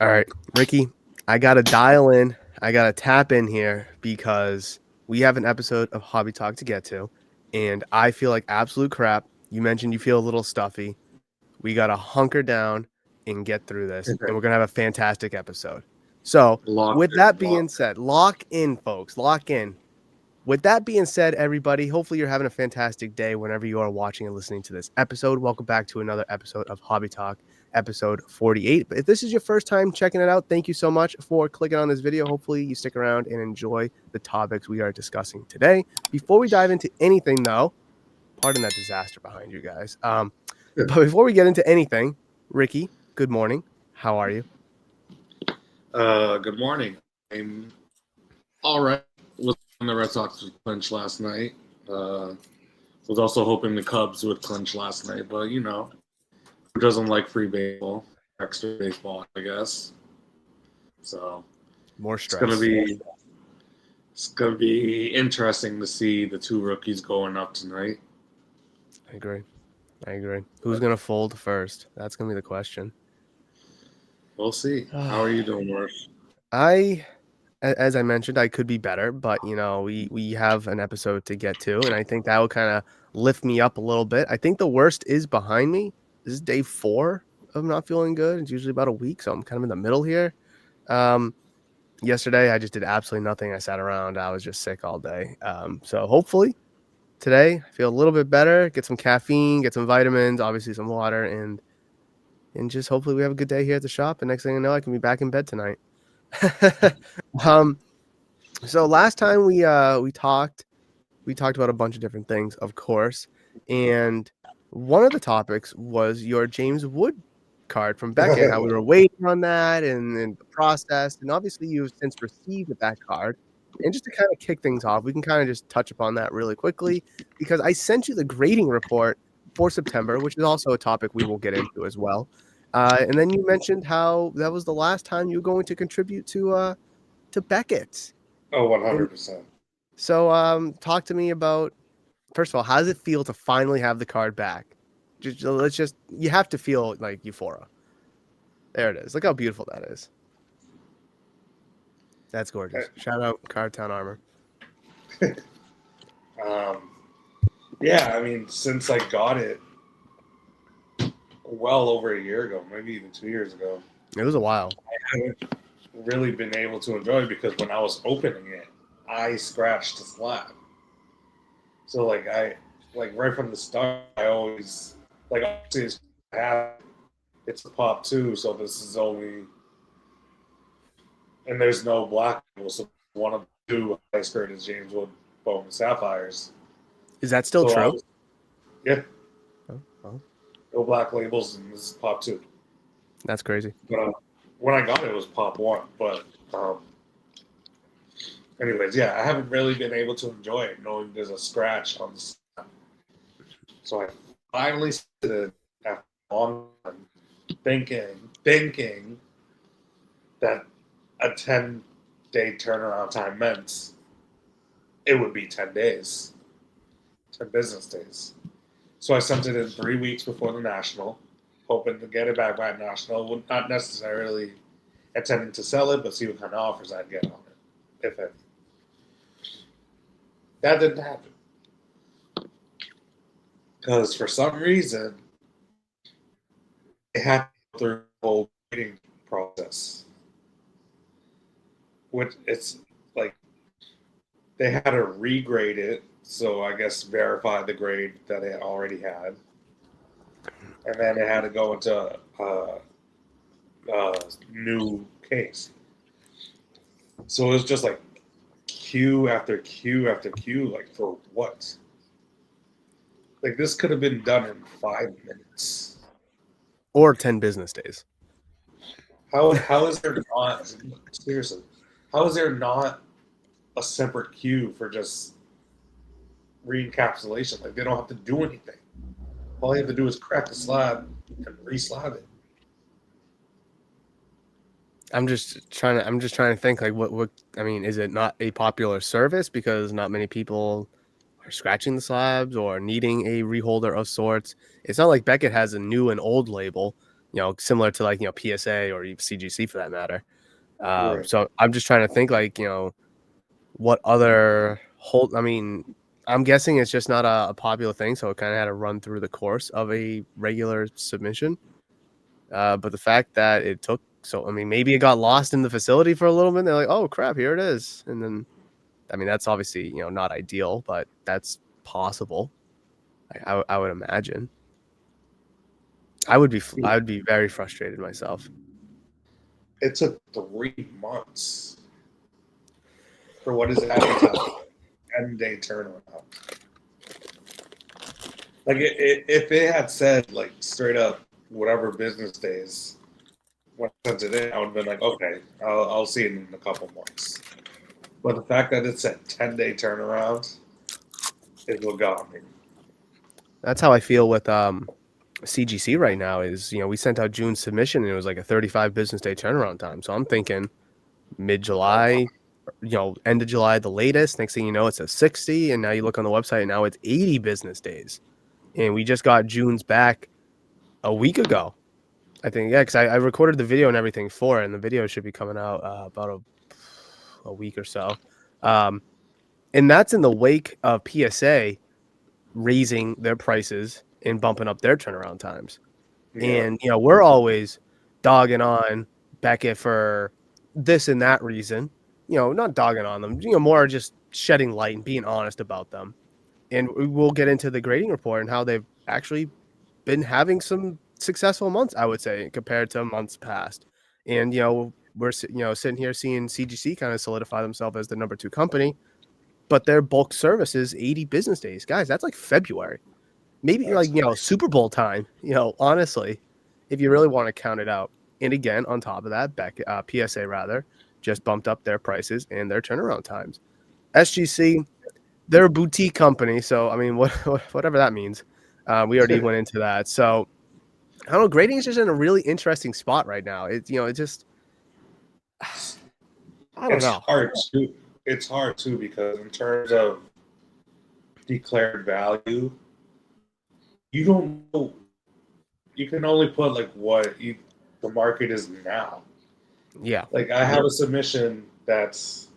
All right, Ricky, I got to dial in. I got to tap in here because we have an episode of Hobby Talk to get to, and I feel like absolute crap. You mentioned you feel a little stuffy. We got to hunker down and get through this, and we're going to have a fantastic episode. So, Locked with in, that being locked said, lock in, folks. Lock in. With that being said, everybody, hopefully you're having a fantastic day whenever you are watching and listening to this episode. Welcome back to another episode of Hobby Talk, episode 48. But if this is your first time checking it out, thank you so much for clicking on this video. Hopefully you stick around and enjoy the topics we are discussing today. Before we dive into anything, though, pardon that disaster behind you guys. in. But before we get into anything, Ricky, good morning. How are you? Good morning. I'm all right. Was on the Red Sox would clinch last night. Was also hoping the Cubs would clinch last night, but who doesn't like free baseball, extra baseball, I guess. So More it's gonna stress. be it's gonna be interesting to see the two rookies going up tonight. I agree. I agree. Who's going to fold first? That's going to be the question. We'll see. How are you doing, Murph? As I mentioned, I could be better, but we have an episode to get to, and I think that will kind of lift me up a little bit. I think the worst is behind me. This is day 4 of not feeling good. It's usually about a week, so I'm kind of in the middle here. Yesterday I just did absolutely nothing. I sat around. I was just sick all day. So hopefully today I feel a little bit better. Get some caffeine, get some vitamins, obviously some water, and just hopefully we have a good day here at the shop. And next thing I know, I can be back in bed tonight. um, so last time we talked about a bunch of different things, of course, and one of the topics was your James Wood card from Beckett. How we were waiting on that and the process, and obviously you've since received that card. And just to kind of kick things off, we can kind of just touch upon that really quickly because I sent you the grading report for September, which is also a topic we will get into as well. And then you mentioned how that was the last time you were going to contribute to Beckett. Oh, And 100%. so, talk to me about, first of all, how does it feel to finally have the card back? You have to feel like euphoria. There it is. Look how beautiful that is. That's gorgeous. Shout out Cardtown Armor. Um, yeah, I mean, since I got it well over a year ago, maybe even 2 years ago, It was a while. I haven't really been able to enjoy it because when I was opening it, I scratched the slab. So like right from the start, I always obviously it's a pop too, so this is only and there's no black label, so one of the two highest graded James Wood Bowman Sapphires. Is that still So I true? was yeah, Oh, well, no black labels, and this is pop two. that's crazy. But when I got it, it was pop one. But anyways, yeah, I haven't really been able to enjoy it, knowing there's a scratch on the side. So I finally said after a long time, thinking that a 10-day turnaround time meant it would be 10 days, 10 business days. So I sent it in 3 weeks before the national, hoping to get it back by national. Not necessarily intending to sell it, but see what kind of offers I'd get on it, if any. That didn't happen because for some reason it had to go through the whole grading process, which it's like they had to regrade it. So I guess verify the grade that it already had, and then it had to go into new case. So it was just like queue after queue after queue. Like for what? Like this could have been done in 5 minutes. Or 10 business days. How is there not seriously? How is there not a separate queue for just re-encapsulation? Like they don't have to do anything. All you have to do is crack the slab and re-slab it. I'm just trying to think like what I mean, is it not a popular service because not many people are scratching the slabs or needing a reholder of sorts? It's not like Beckett has a new and old label. similar to like PSA or even CGC for that matter. Right. So I'm just trying to think like what other hold. I mean, I'm guessing it's just not a popular thing, so it kind of had to run through the course of a regular submission. But the fact that it took I mean, maybe it got lost in the facility for a little bit. They're like, oh crap, here it is, and then I mean that's obviously not ideal, but that's possible. I would imagine. I would be very frustrated myself. It took 3 months for what is advertised 10-day turnaround. Like if it had said like straight up whatever business days when I sent it in, I would have been like, okay, I'll see it in a couple months. But the fact that it said 10-day turnaround is what got me. That's how I feel with CGC right now. Is we sent out June submission and it was like a 35 business day turnaround time. So I'm thinking mid July, end of July at the latest. Next thing you know, it's a 60, and now you look on the website and now it's 80 business days. And we just got June's back a week ago, I think. Yeah, because I recorded the video and everything for it, and the video should be coming out about a week or so. And that's in the wake of PSA raising their prices and bumping up their turnaround times. Yeah. And we're always dogging on Beckett for this and that reason. Not dogging on them. More just shedding light and being honest about them. And we'll get into the grading report and how they've actually been having some successful months, I would say, compared to months past. And we're sitting here seeing CGC kind of solidify themselves as the number 2 company, but their bulk service is 80 business days, guys. That's like February, maybe That's like Super Bowl time. Honestly, if you really want to count it out. And again, on top of that, PSA rather just bumped up their prices and their turnaround times. SGC, they're a boutique company, so I mean, whatever that means. We already went into that. So I don't know. Grading is just in a really interesting spot right now. It just I don't it's know. hard too. It's hard too because in terms of declared value, you don't know. You can only put like the market is now. Yeah, Like I have a submission that's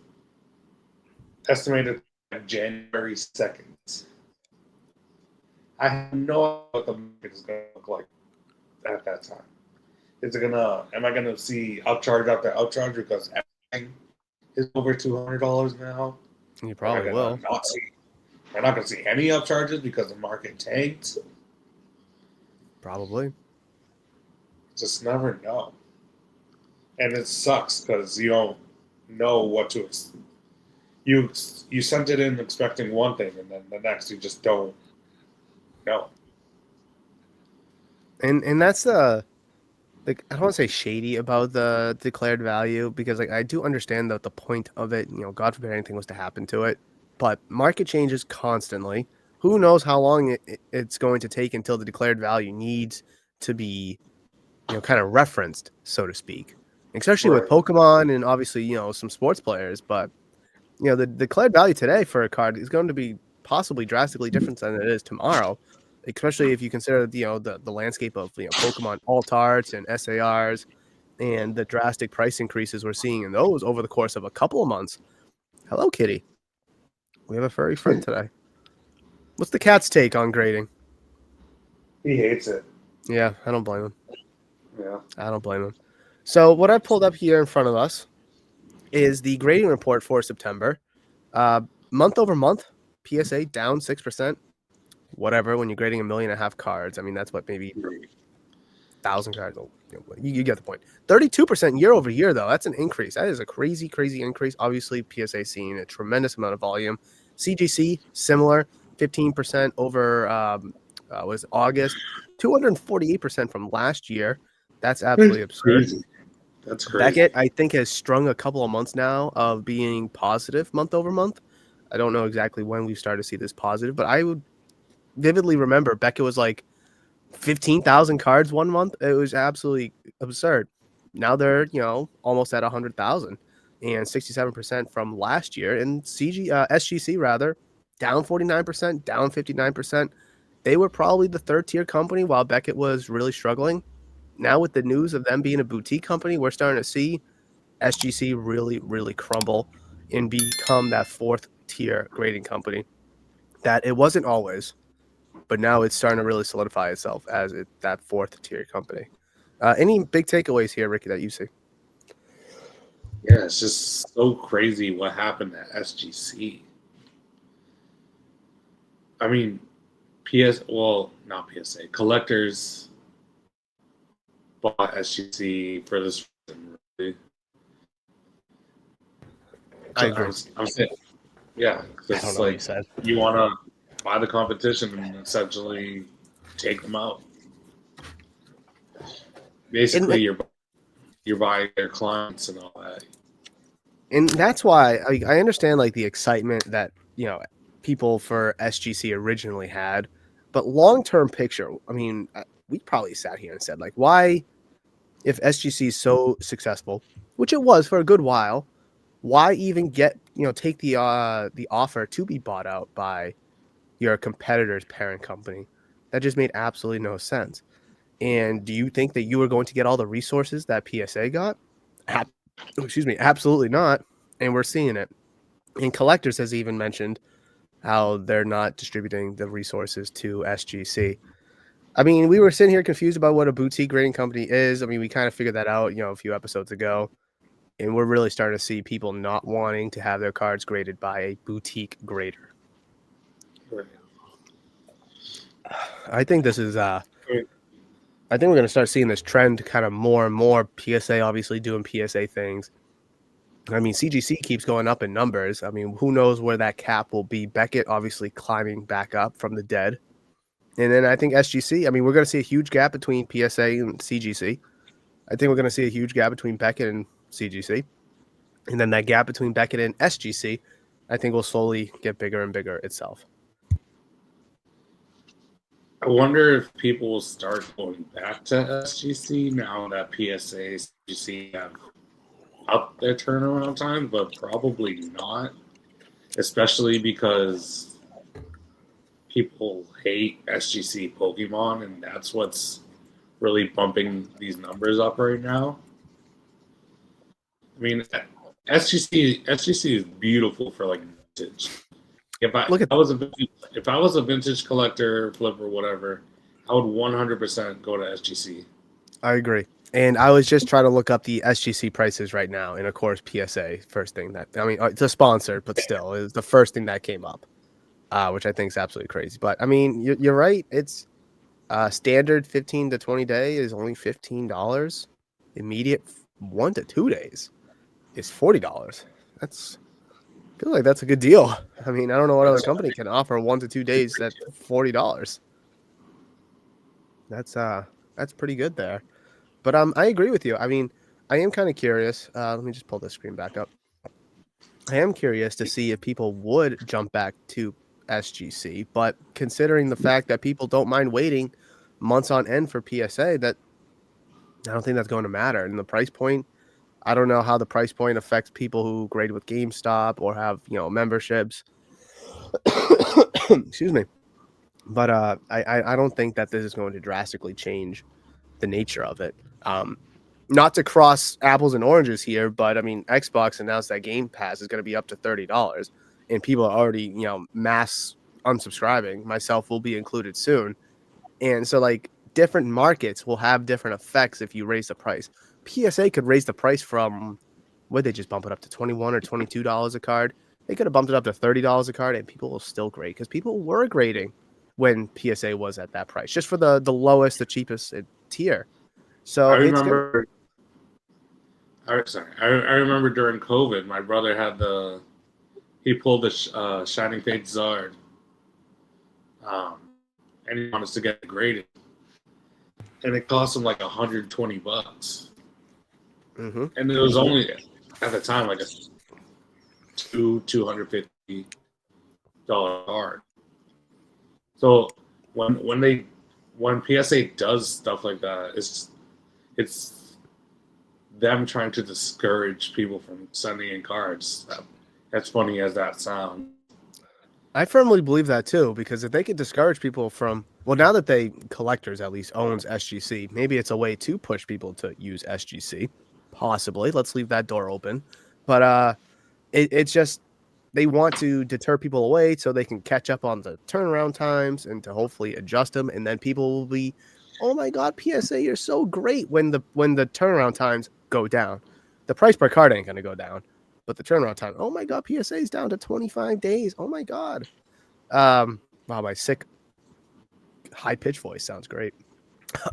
estimated January 2nd. I have no idea what the market is going to look like at that time. Am I gonna see upcharge after upcharge because everything is over $200 now? you probably will. Am I not gonna see any upcharges because the market tanked? Probably. Just never know. And it sucks because you don't know what to you sent it in expecting one thing and then the next you just don't know. And that's the like I don't want to say shady about the declared value because like I do understand that the point of it, God forbid anything was to happen to it, but market changes constantly. Who knows how long it's going to take until the declared value needs to be, kind of referenced, so to speak. Especially with Right. Pokemon and obviously, some sports players, but the declared value today for a card is going to be possibly drastically different than it is tomorrow, especially if you consider the landscape of Pokemon alt arts and SARs and the drastic price increases we're seeing in those over the course of a couple of months. Hello, Kitty. We have a furry friend today. What's the cat's take on grading? He hates it. Yeah, I don't blame him. Yeah. I don't blame him. So what I pulled up here in front of us is the grading report for September. Month over month, PSA down 6%. Whatever, when you're grading 1.5 million cards, I mean, that's what, maybe 1,000 cards. You get the point. 32% year over year, though. That's an increase. That is a crazy, crazy increase. Obviously, PSA seeing a tremendous amount of volume. CGC, similar, 15% over was August, 248% from last year. That's absolutely absurd. Crazy. That's crazy. Beckett, I think, has strung a couple of months now of being positive month over month. I don't know exactly when we started to see this positive, but I would vividly remember Beckett was like 15,000 cards one month. It was absolutely absurd. Now they're, almost at 100,000 and 67% from last year. And SGC rather, down 49%, down 59%. They were probably the third tier company while Beckett was really struggling. now with the news of them being a boutique company, we're starting to see SGC really, really crumble and become that fourth tier grading company that it wasn't always, but now it's starting to really solidify itself as that fourth tier company. Any big takeaways here, Ricky, that you see? Yeah, it's just so crazy what happened at SGC. I mean, not PSA, collectors bought SGC for this reason, really. I agree. I'm saying, yeah, I don't it's know what you like said. you want to buy the competition and essentially take them out. Basically, you're buying their clients and all that. And that's why I understand like the excitement that people for SGC originally had, but long-term picture, I mean, we probably sat here and said like, why, if SGC is so successful, which it was for a good while, why even take the offer to be bought out by your competitor's parent company? That just made absolutely no sense. And do you think that you were going to get all the resources that PSA got? Excuse me, absolutely not. And we're seeing it. And Collectors has even mentioned how they're not distributing the resources to SGC. I mean, we were sitting here confused about what a boutique grading company is. I mean, we kind of figured that out, a few episodes ago. And we're really starting to see people not wanting to have their cards graded by a boutique grader. Right. I think this is I think we're going to start seeing this trend kind of more and more. PSA obviously doing PSA things. I mean, CGC keeps going up in numbers. I mean, who knows where that cap will be? Beckett obviously climbing back up from the dead. And then I think SGC, I mean, we're going to see a huge gap between PSA and CGC. I think we're going to see a huge gap between Beckett and CGC. And then that gap between Beckett and SGC, I think will slowly get bigger and bigger itself. I wonder if people will start going back to SGC now that PSA, SGC have up their turnaround time, but probably not, especially because people hate SGC Pokemon, and that's what's really bumping these numbers up right now. I mean, SGC is beautiful for like vintage. If I was a vintage collector, flipper, whatever, I would 100% go to SGC. I agree. And I was just trying to look up the SGC prices right now. And of course, PSA, first thing it's a sponsor, but still, is the first thing that came up, which I think is absolutely crazy. But I mean, you're right. It's standard 15 to 20 day is only $15. Immediate 1 to 2 days is $40. I feel like that's a good deal. I mean, I don't know what other company can offer 1 to 2 days at $40. That's pretty good there. But I agree with you. I mean, I am kind of curious. Let me just pull this screen back up. I am curious to see if people would jump back to SGC, but considering the fact that people don't mind waiting months on end for PSA, that I don't think that's going to matter. And the price point, I don't know how the price point affects people who grade with GameStop or have memberships. Excuse me. But I don't think that this is going to drastically change the nature of it. Not to cross apples and oranges here, but I mean, Xbox announced that Game Pass is going to be up to $30, and people are already, mass unsubscribing. Myself will be included soon. And so, like, different markets will have different effects if you raise the price. PSA could raise the price from, would they just bump it up to $21 or $22 a card? They could have bumped it up to $30 a card, and people will still grade because people were grading when PSA was at that price, just for the lowest, the cheapest tier. So I remember. I remember during COVID, my brother had he pulled the Shining Fate Zard, and he wanted us to get it graded, and it cost him like $120, and it was only at the time like a $250 card. So when PSA does stuff like that, it's them trying to discourage people from sending in cards. As funny as that sounds. I firmly believe that too, because if they could discourage people from, well, now that they collectors at least owns SGC, maybe it's a way to push people to use SGC. Possibly, let's leave that door open. But it's just they want to deter people away so they can catch up on the turnaround times and to hopefully adjust them, and then people will be, oh my god, PSA, you're so great when the turnaround times go down. The price per card ain't gonna go down, but the turnaround time, oh my god, PSA is down to 25 days. Oh my god. Wow, my sick high pitched voice sounds great.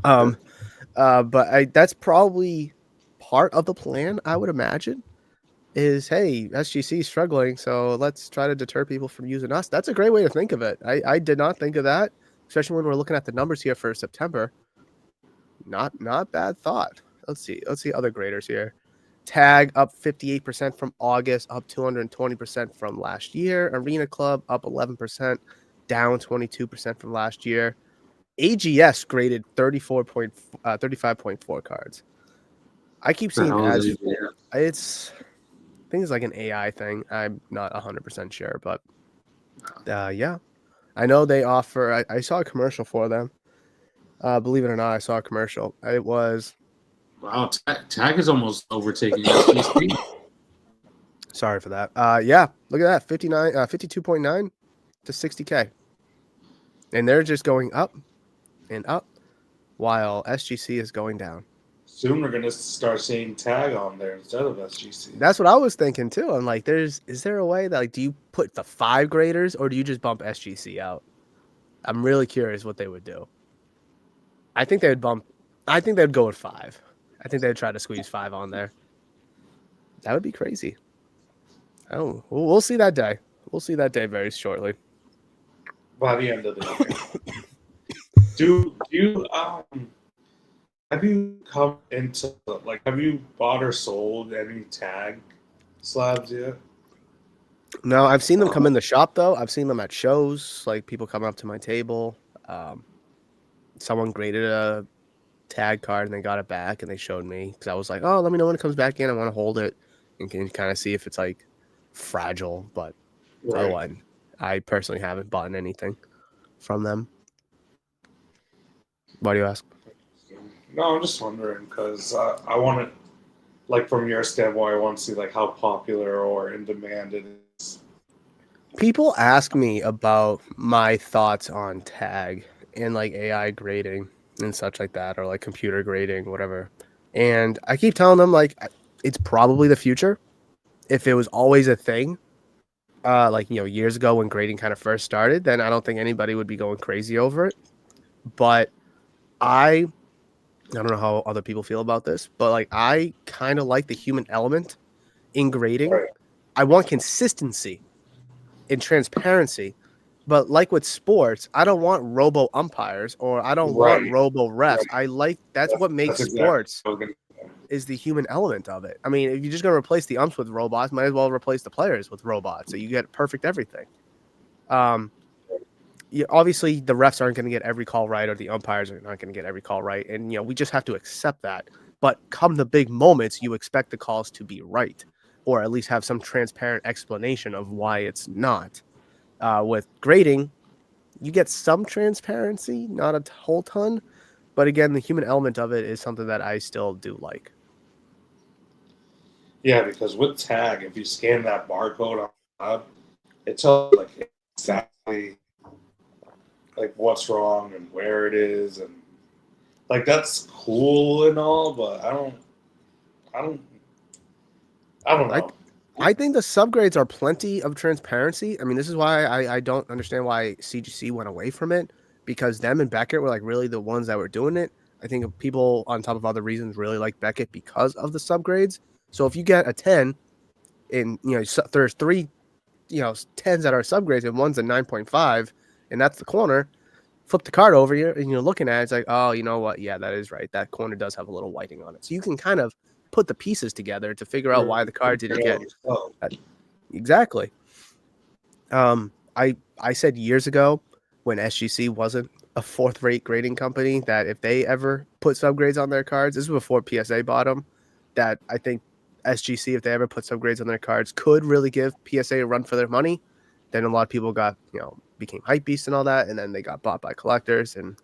But that's probably part of the plan, I would imagine. Is hey, SGC is struggling, so let's try to deter people from using us. That's a great way to think of it. I did not think of that, especially when we're looking at the numbers here for September. Not bad thought. Let's see other graders here. Tag up 58% from August, up 220% from last year. Arena Club up 11%, down 22% from last year. AGS graded 35.4 cards. I keep seeing ads. It's I think it's like an AI thing. I'm not 100% sure, but yeah. I know they offer, I saw a commercial for them. Believe it or not, I saw a commercial. It was... Wow, Tag is almost overtaking SGC. Sorry for that. Yeah, look at that. 52.9 to 60K. And they're just going up and up while SGC is going down. Soon we're gonna start seeing Tag on there instead of SGC. That's what I was thinking too. I'm like, is there a way that, like, do you put the 5 graders or do you just bump SGC out? I'm really curious what they would do. I think they'd go with 5. I think they'd try to squeeze 5 on there. That would be crazy. Oh, we'll see that day. We'll see that day very shortly. By the end of the year. Do you have you come into, like, have you bought or sold any Tag slabs yet? No, I've seen them come in the shop though. I've seen them at shows, like people come up to my table. Someone graded a Tag card and they got it back and they showed me because I was like, oh, let me know when it comes back in. I want to hold it and can kind of see if it's like fragile. But otherwise, I personally haven't bought anything from them. Why do you ask? No, I'm just wondering because I want to, like, from your standpoint, I want to see like how popular or in demand it is. People ask me about my thoughts on Tag and like AI grading and such like that, or like computer grading, whatever. And I keep telling them like it's probably the future. If it was always a thing, like, years ago when grading kind of first started, then I don't think anybody would be going crazy over it. But I don't know how other people feel about this, but like I kind of like the human element in grading. Right. I want consistency and transparency. But like with sports, I don't want robo umpires or I don't want robo refs. I like that's what makes sports is the human element of it. I mean, if you're just going to replace the umps with robots, might as well replace the players with robots so you get perfect everything. Obviously, the refs aren't going to get every call right, or the umpires are not going to get every call right, and we just have to accept that. But come the big moments, you expect the calls to be right, or at least have some transparent explanation of why it's not. With grading, you get some transparency, not a whole ton, but again, the human element of it is something that I still do like. Yeah, because with Tag, if you scan that barcode on, it tells like exactly like what's wrong and where it is, and like that's cool and all, but I don't know. I think the subgrades are plenty of transparency. I mean, this is why I don't understand why CGC went away from it, because them and Beckett were like really the ones that were doing it. I think people, on top of other reasons, really like Beckett because of the subgrades. So if you get a 10 and there's 3 10s that are subgrades and one's a 9.5 and that's the corner, flip the card over here and you're looking at it, it's like, oh, you know what? Yeah, that is right. That corner does have a little whiting on it. So you can kind of put the pieces together to figure out why the card didn't get exactly. I said years ago when SGC wasn't a 4th-rate grading company that if they ever put subgrades on their cards, this was before PSA bought them, that I think SGC, if they ever put subgrades on their cards, could really give PSA a run for their money. Then a lot of people got, became hype beasts and all that, and then they got bought by collectors, and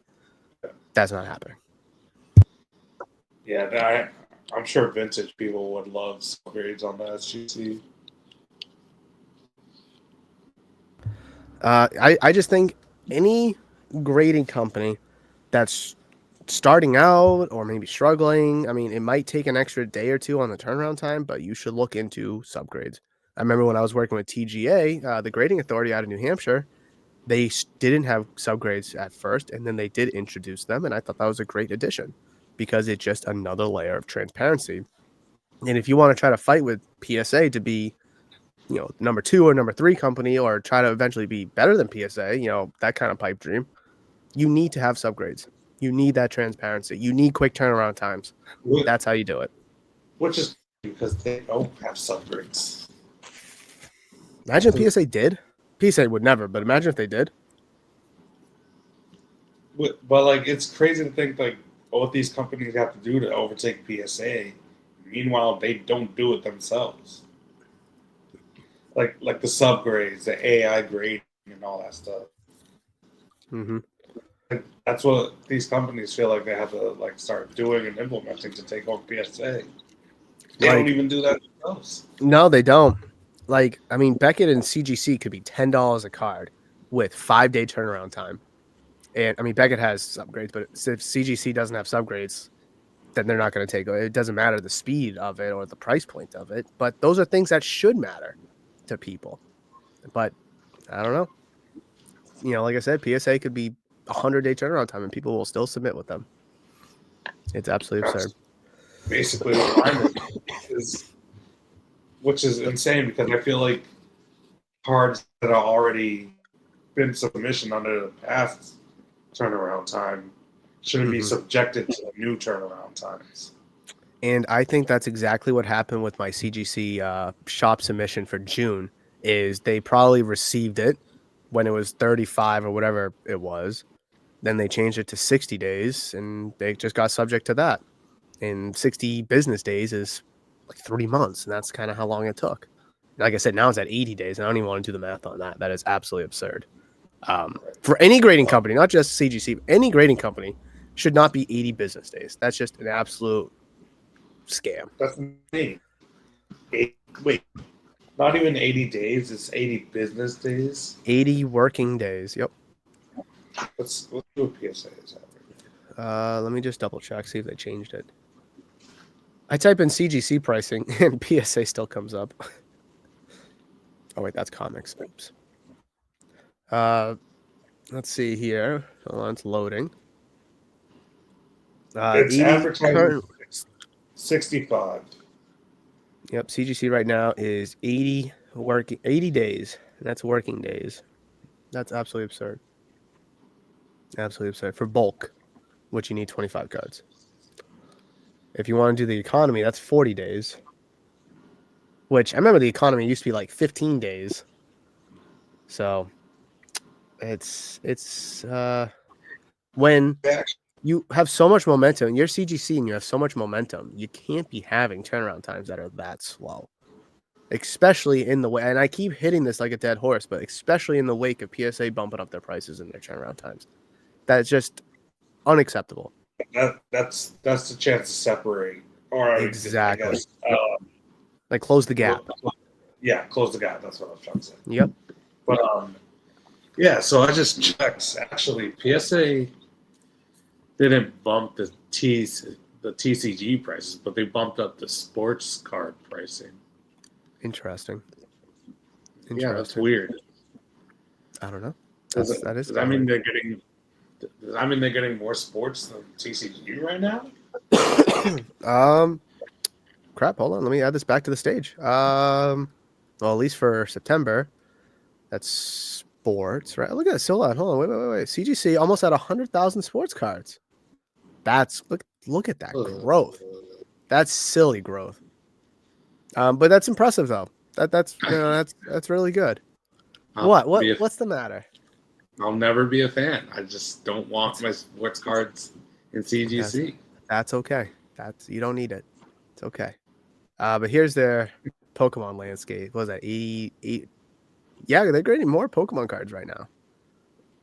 that's not happening. Yeah, I'm sure vintage people would love upgrades on the SGC. I just think any grading company that's starting out or maybe struggling, I mean, it might take an extra day or two on the turnaround time, but you should look into subgrades. I remember when I was working with TGA, the grading authority out of New Hampshire, they didn't have subgrades at first, and then they did introduce them, and I thought that was a great addition because it's just another layer of transparency. And if you want to try to fight with PSA to be, number 2 or number 3 company, or try to eventually be better than PSA, that kind of pipe dream, you need to have subgrades. You need that transparency. You need quick turnaround times. That's how you do it. Which is because they don't have subgrades. Imagine if PSA did. PSA would never, but imagine if they did. But like, it's crazy to think like what these companies have to do to overtake PSA. Meanwhile, they don't do it themselves. Like the subgrades, the AI grading, and all that stuff. Mm-hmm. That's what these companies feel like they have to like start doing and implementing to take over PSA. They don't even do that themselves. No, they don't. Like, I mean, Beckett and CGC could be $10 a card with 5-day turnaround time. And I mean, Beckett has subgrades, but if CGC doesn't have subgrades, then they're not going to take it. It doesn't matter the speed of it or the price point of it. But those are things that should matter to people. But I don't know. Like I said, PSA could be 100-day turnaround time and people will still submit with them. It's absolutely absurd. Basically, which is insane because I feel like cards that are already been submission under the past turnaround time shouldn't be subjected to the new turnaround times. And I think that's exactly what happened with my CGC shop submission for June. Is they probably received it when it was 35 or whatever it was. Then they changed it to 60 days, and they just got subject to that. And 60 business days is like 3 months, and that's kind of how long it took. Like I said, now it's at 80 days, and I don't even want to do the math on that. That is absolutely absurd. For any grading company, not just CGC, any grading company should not be 80 business days. That's just an absolute scam. That's insane. Wait, not even 80 days, it's 80 business days? 80 working days, yep. Let's do a PSA. Let me just double check, see if they changed it. I type in CGC pricing, and PSA still comes up. Oh, wait, that's comics. Oops. Let's see here. Hold on, it's loading. It's advertising 65. Yep, CGC right now is 80 days. That's working days. That's absolutely absurd. Absolutely absurd. For bulk, which you need 25 cards. If you want to do the economy, that's 40 days. Which I remember the economy used to be like 15 days. So it's when you have so much momentum, you're CGC and you have so much momentum, you can't be having turnaround times that are that slow. Especially in the way, and I keep hitting this like a dead horse, but especially in the wake of PSA bumping up their prices and their turnaround times. That's just unacceptable. That's the chance to separate. Or exactly. I guess, like close the gap. Yeah, close the gap. That's what I was trying to say. Yep. But yeah. So I just checked. Actually, PSA didn't bump the TCG prices, but they bumped up the sports card pricing. Interesting. Yeah, that's weird. I don't know. Does that mean they're getting? Does that mean they're getting more sports than TCG right now? Crap. Hold on. Let me add this back to the stage. Well, at least for September, that's sports, right? Look at that. Still on. Hold on. Wait. CGC almost at 100,000 sports cards. That's look at that growth. That's silly growth. But that's impressive though. That's really good. What's the matter? I'll never be a fan. I just don't want my sports cards in CGC. That's okay. You don't need it. It's okay. But here's their Pokemon landscape. What was that? 88 Yeah, they're grading more Pokemon cards right now.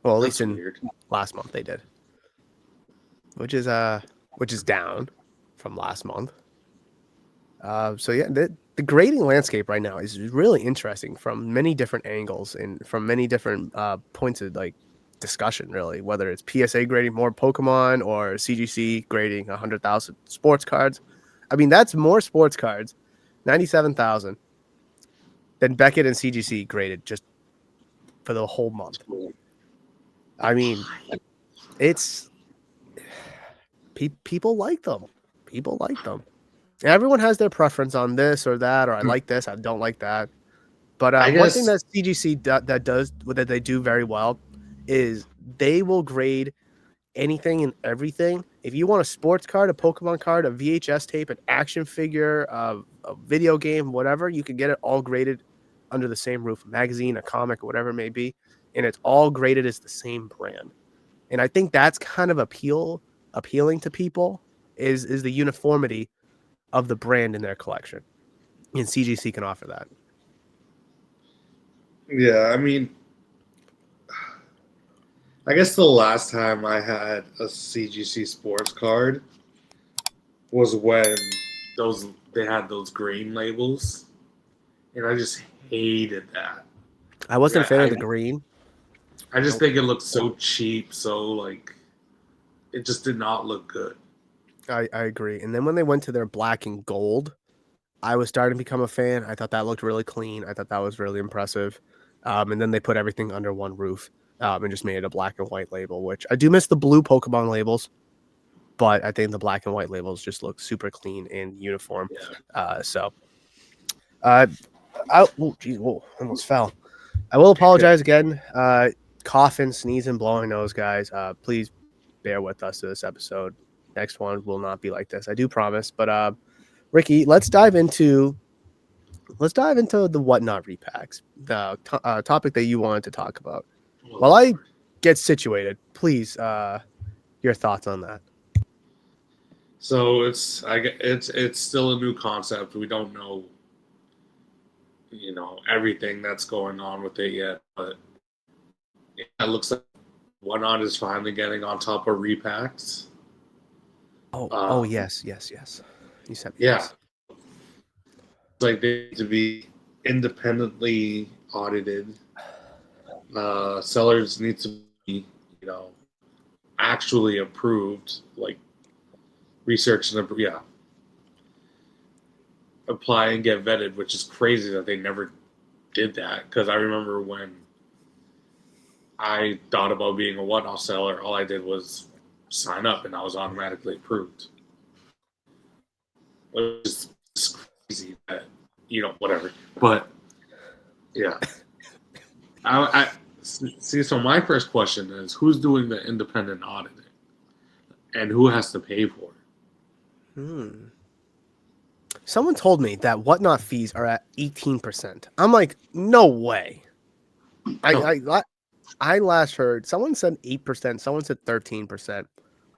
Well, at least That's in weird. last month they did, which is down from last month. So yeah, the grading landscape right now is really interesting from many different angles and from many different points of like discussion. Really, whether it's PSA grading more Pokemon or CGC grading 100,000 sports cards. I mean, that's more sports cards, 97,000, than Beckett and CGC graded just for the whole month. I mean, it's people like them. People like them. Everyone has their preference on this or that, or I like this, I don't like that. But I one thing guess that CGC that they do very well is they will grade anything and everything. If you want a sports card, a Pokemon card, a VHS tape, an action figure, a video game, whatever, you can get it all graded under the same roof, a magazine, a comic, whatever it may be, and it's all graded as the same brand. And I think that's kind of appealing to people is the uniformity of the brand in their collection. And CGC can offer that. Yeah, I mean, I guess the last time I had a CGC sports card was when they had those green labels, and I just hated that. I wasn't a fan I, of the green. I just Nope. think it looked so cheap, so like it just did not look good. I agree. And then when they went to their black and gold, I was starting to become a fan. I thought that looked really clean. I thought that was really impressive. And then they put everything under one roof and just made it a black and white label, which I do miss the blue Pokemon labels, but I think the black and white labels just look super clean and uniform. Yeah. Almost fell. I will apologize again. Coughing, sneezing, blowing nose, guys. Please bear with us to this episode. Next one will not be like this. I do promise. But Ricky, let's dive into the whatnot repacks, the topic that you wanted to talk about. While I get situated, please, your thoughts on that. So it's still a new concept. We don't know, everything that's going on with it yet, but it looks like Whatnot is finally getting on top of repacks. Yes. You said Yeah. yes. Like they need to be independently audited. Sellers need to be, actually approved, like research and apply and get vetted, which is crazy that they never did that. Because I remember when I thought about being a Whatnot seller, all I did was sign up and I was automatically approved. Which is crazy that, whatever. But yeah. I see. So my first question is, who's doing the independent auditing, and who has to pay for it? Someone told me that whatnot fees are at 18%. I'm like, no way. I last heard someone said 8%. Someone said 13%.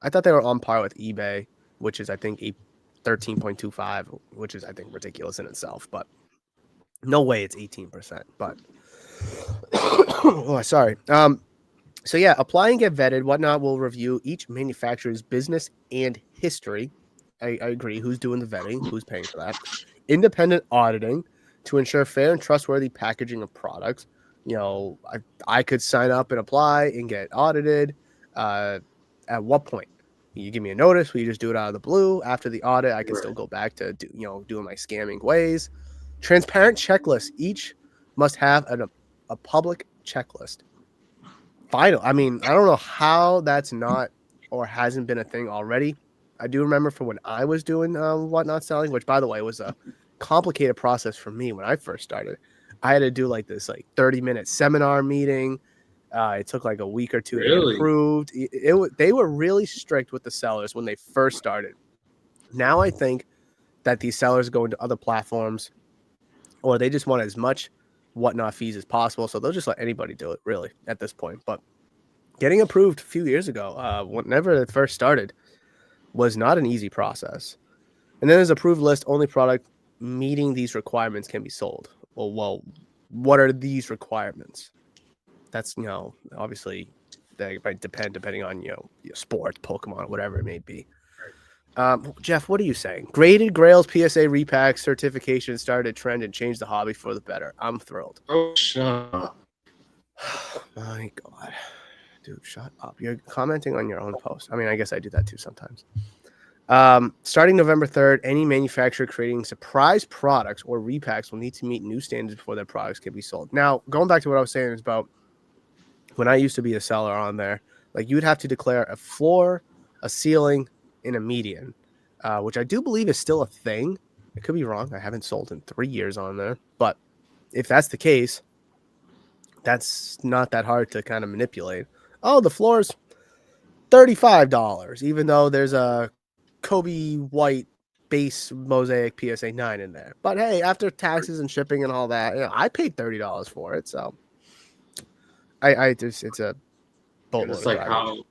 I thought they were on par with eBay, which is I think 13.25, which is I think ridiculous in itself. But no way it's 18%. But sorry. So yeah, apply and get vetted. Whatnot will review each manufacturer's business and history. I agree. Who's doing the vetting? Who's paying for that? Independent auditing to ensure fair and trustworthy packaging of products. I could sign up and apply and get audited. At what point? You give me a notice. Will you just do it out of the blue? After the audit, I can still go back to doing my scamming ways. Transparent checklist. Each must have a public checklist. Final. I mean, I don't know how that's not or hasn't been a thing already. I do remember for when I was doing whatnot selling, which by the way was a complicated process for me when I first started. I had to do like this 30-minute seminar meeting. It took like a week or two to get approved. They were really strict with the sellers when they first started. Now I think that these sellers go into other platforms or they just want as much whatnot fees as possible. So they'll just let anybody do it really at this point. But getting approved a few years ago, whenever it first started, was not an easy process. And then there's approved list, only product meeting these requirements can be sold. Well, what are these requirements? That's, obviously that might depend depending on, your sport, Pokemon, whatever it may be. Geoff, what are you saying? Graded Grails PSA repack certification started a trend and changed the hobby for the better. I'm thrilled. Oh, shut up. My God. Dude, shut up. You're commenting on your own post. I mean, I guess I do that too sometimes. Starting November 3rd, any manufacturer creating surprise products or repacks will need to meet new standards before their products can be sold. Now, going back to what I was saying is about when I used to be a seller on there, like you would have to declare a floor, a ceiling, and a median, which I do believe is still a thing. I could be wrong. I haven't sold in 3 years on there, but if that's the case, that's not that hard to kind of manipulate. Oh, the floor's $35, even though there's a Kobe White base mosaic PSA 9 in there. But hey, after taxes and shipping and all that, I paid $30 for it. So I just, it's a And boatload it's of like garbage.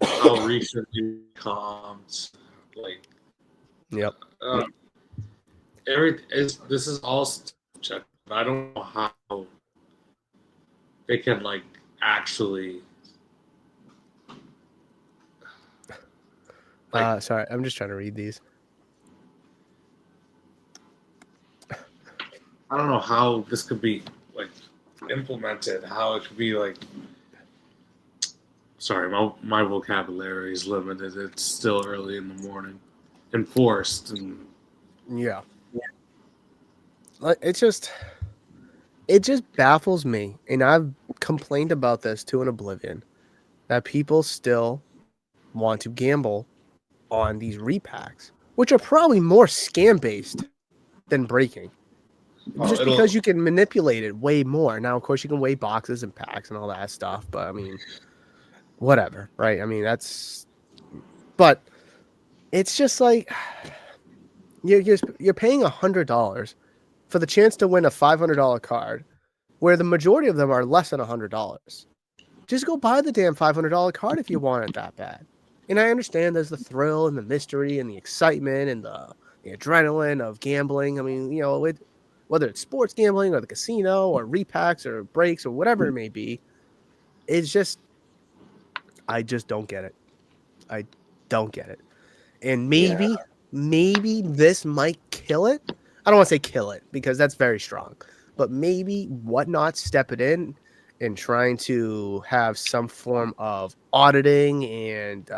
how recently comes like Yep. uh, this is all subject. I don't know how they can like actually like Sorry, I'm just trying to read these. I don't know how this could be like implemented. How it could be like. Sorry, my vocabulary is limited. It's still early in the morning. Enforced and Yeah. Like, it just baffles me, and I've complained about this to an oblivion, that people still want to gamble on these repacks, which are probably more scam based than breaking. Just because it'll you can manipulate it way more. Now, of course, you can weigh boxes and packs and all that stuff, but I mean, whatever, right? I mean, but it's just like you're paying $100 for the chance to win a $500 card, where the majority of them are less than $100. Just go buy the damn $500 card if you want it that bad. And I understand there's the thrill and the mystery and the excitement and the adrenaline of gambling. I mean, whether it's sports gambling or the casino or repacks or breaks or whatever it may be, it's just, I just don't get it. I don't get it. And maybe this might kill it. I don't want to say kill it because that's very strong, but maybe Whatnot step it in and trying to have some form of auditing and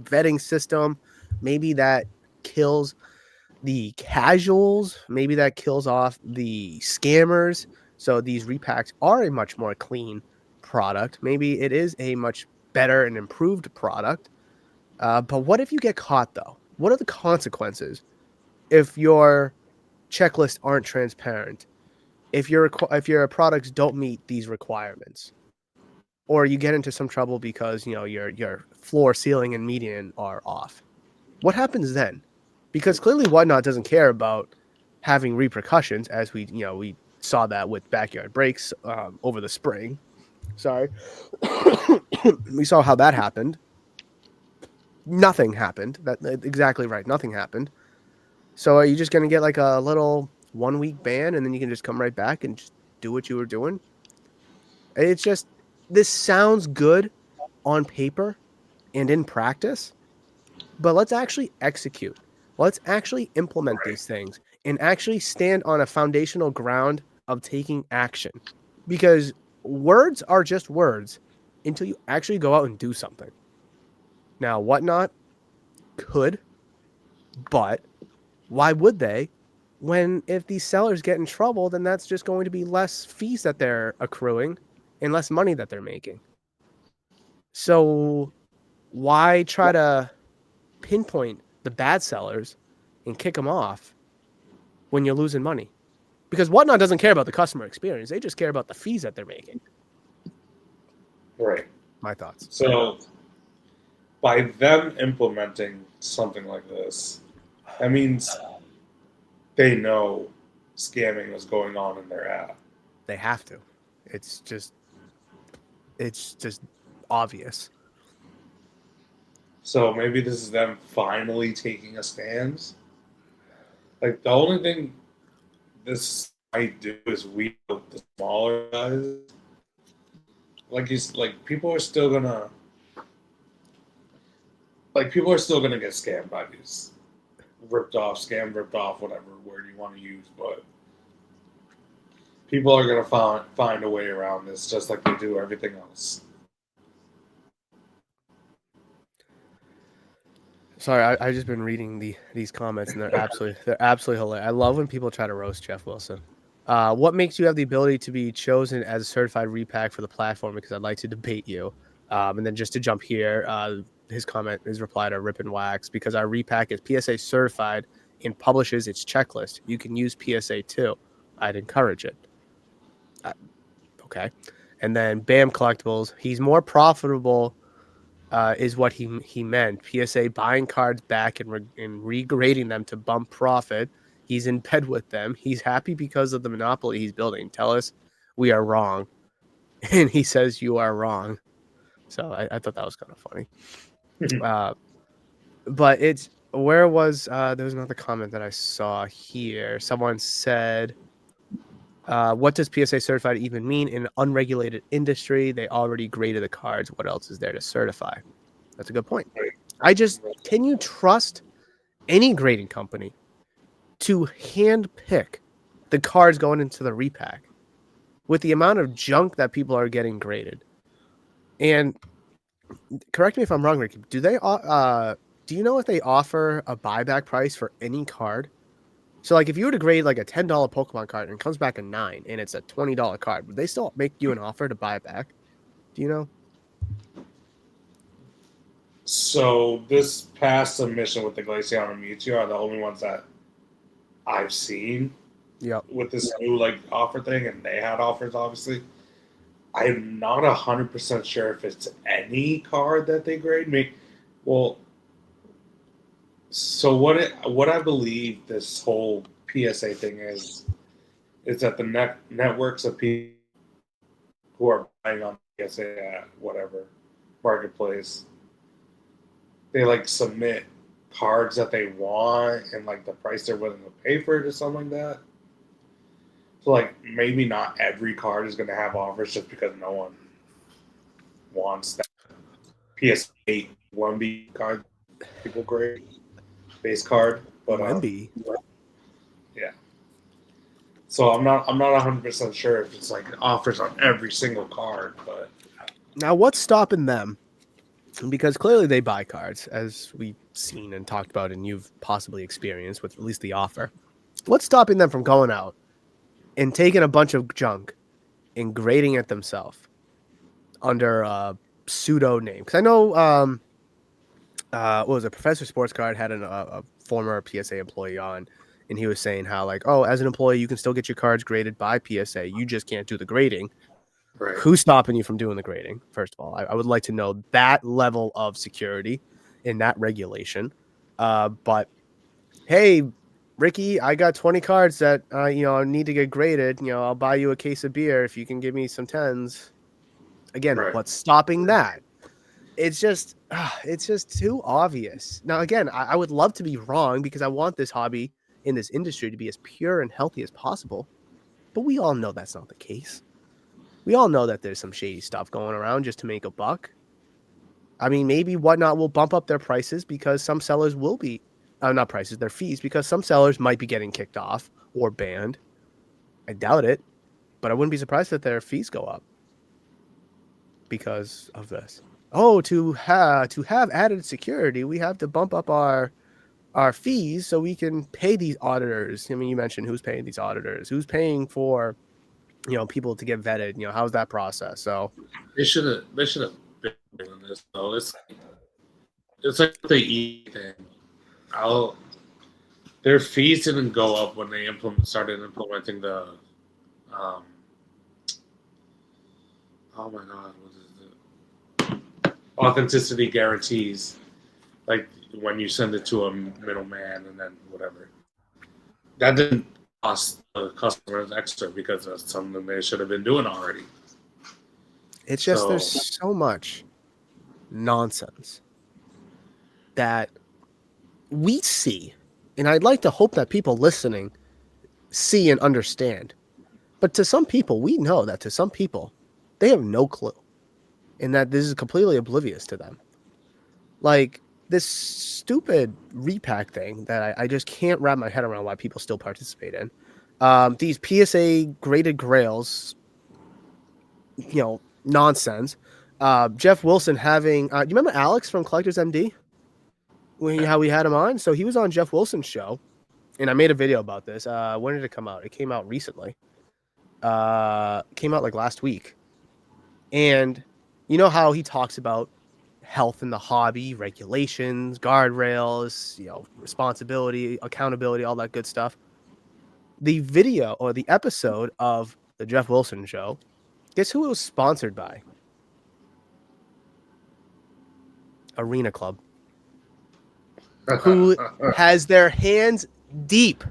vetting system. Maybe that kills the casuals. Maybe that kills off the scammers. So these repacks are a much more clean product. Maybe it is a much better and improved product. But what if you get caught, though? What are the consequences if your checklists aren't transparent? If your products don't meet these requirements, or you get into some trouble because your floor, ceiling, and median are off, what happens then? Because clearly Whatnot doesn't care about having repercussions, as we saw that with backyard breaks over the spring. Sorry, we saw how that happened. Nothing happened. That's exactly right. Nothing happened. So are you just going to get like a little 1 week ban and then you can just come right back and just do what you were doing? It's just, this sounds good on paper and in practice, but let's actually execute. Let's actually implement these things and actually stand on a foundational ground of taking action, because words are just words until you actually go out and do something. Now, Whatnot could, but why would they? When if these sellers get in trouble, then that's just going to be less fees that they're accruing and less money that they're making. So why try to pinpoint the bad sellers and kick them off when you're losing money? Because Whatnot doesn't care about the customer experience. They just care about the fees that they're making. Right. My thoughts. So by them implementing something like this, that means they know scamming is going on in their app. They have to. It's just obvious. So maybe this is them finally taking a stand. Like the only thing this might do is weed out the smaller guys. People are still gonna get scammed by these ripped off, scammed, ripped off, whatever word you want to use, but people are gonna find a way around this, just like they do everything else. Sorry, I just been reading these comments and they're absolutely hilarious. I love when people try to roast Jeff Wilson. What makes you have the ability to be chosen as a certified repack for the platform? Because I'd like to debate you. And then just to jump here, his reply to Rip and Wax, because our repack is PSA certified and publishes its checklist. You can use PSA too. I'd encourage it. Okay. And then Bam Collectibles, he's more profitable. Is what he meant. PSA buying cards back and regrading them to bump profit. He's in bed with them. He's happy because of the monopoly he's building. Tell us we are wrong. And he says you are wrong. So I thought that was kind of funny. But it's where was there was another comment that I saw here. Someone said, what does PSA certified even mean in an unregulated industry? They already graded the cards. What else is there to certify? That's a good point. Can you trust any grading company to hand pick the cards going into the repack with the amount of junk that people are getting graded? And correct me if I'm wrong, Ricky, do you know if they offer a buyback price for any card? So, like, if you were to grade like a $10 Pokemon card and it comes back a 9 and it's a $20 card, would they still make you an offer to buy it back? Do you know? So this past submission with the Glaceon and Mewtwo are the only ones that I've seen. Yep. With this new offer thing, and they had offers, obviously. I'm not 100% sure if it's any card that they grade me. Well, so what I believe this whole PSA thing is that the networks of people who are buying on PSA at whatever marketplace, they submit cards that they want and the price they're willing to pay for it or something like that. So maybe not every card is going to have offers just because no one wants that PS8 1B card people grade base card, but 1B. Yeah. So I'm not 100% sure if it's offers on every single card, but now what's stopping them? Because clearly they buy cards, as we've seen and talked about, and you've possibly experienced with at least the offer. What's stopping them from going out and taking a bunch of junk and grading it themselves under a pseudo name? Because I know, what was it? Professor Sports Card had a former PSA employee on, and he was saying how as an employee you can still get your cards graded by PSA. You just can't do the grading. right. Who's stopping you from doing the grading? First of all, I would like to know that level of security in that regulation. But hey, Ricky, I got 20 cards that need to get graded. I'll buy you a case of beer if you can give me some 10s. Again, Right. what's stopping that? It's just too obvious. Now, again, I would love to be wrong because I want this hobby in this industry to be as pure and healthy as possible. But we all know that's not the case. We all know that there's some shady stuff going around just to make a buck. I mean, maybe Whatnot will bump up their prices because some sellers will be, not prices, their fees, because some sellers might be getting kicked off or banned. I doubt it, but I wouldn't be surprised if their fees go up because of this. Oh, to have added security, we have to bump up our fees so we can pay these auditors. I mean, you mentioned who's paying these auditors, who's paying for people to get vetted. How's that process? So They should have been doing this though. It's like the E thing. Their fees didn't go up when they started implementing the oh my god, what is it? Authenticity guarantees. When you send it to a middleman and then whatever. That didn't cost the customers extra because that's something they should have been doing already. it's just there's so much nonsense that we see, and I'd like to hope that people listening see and understand. But to some people, we know that to some people, they have no clue, and that this is completely oblivious to them. Like this stupid repack thing that I just can't wrap my head around why people still participate in. These PSA graded grails, nonsense. Jeff Wilson having, you remember Alex from Collectors MD? How we had him on? So he was on Jeff Wilson's show, and I made a video about this. When did it come out? It came out recently. Came out like last week. And you know how he talks about health in the hobby, regulations, guardrails, responsibility, accountability, all that good stuff. The video or the episode of the Jeff Wilson show, guess who it was sponsored by? Arena Club, who has their hands deep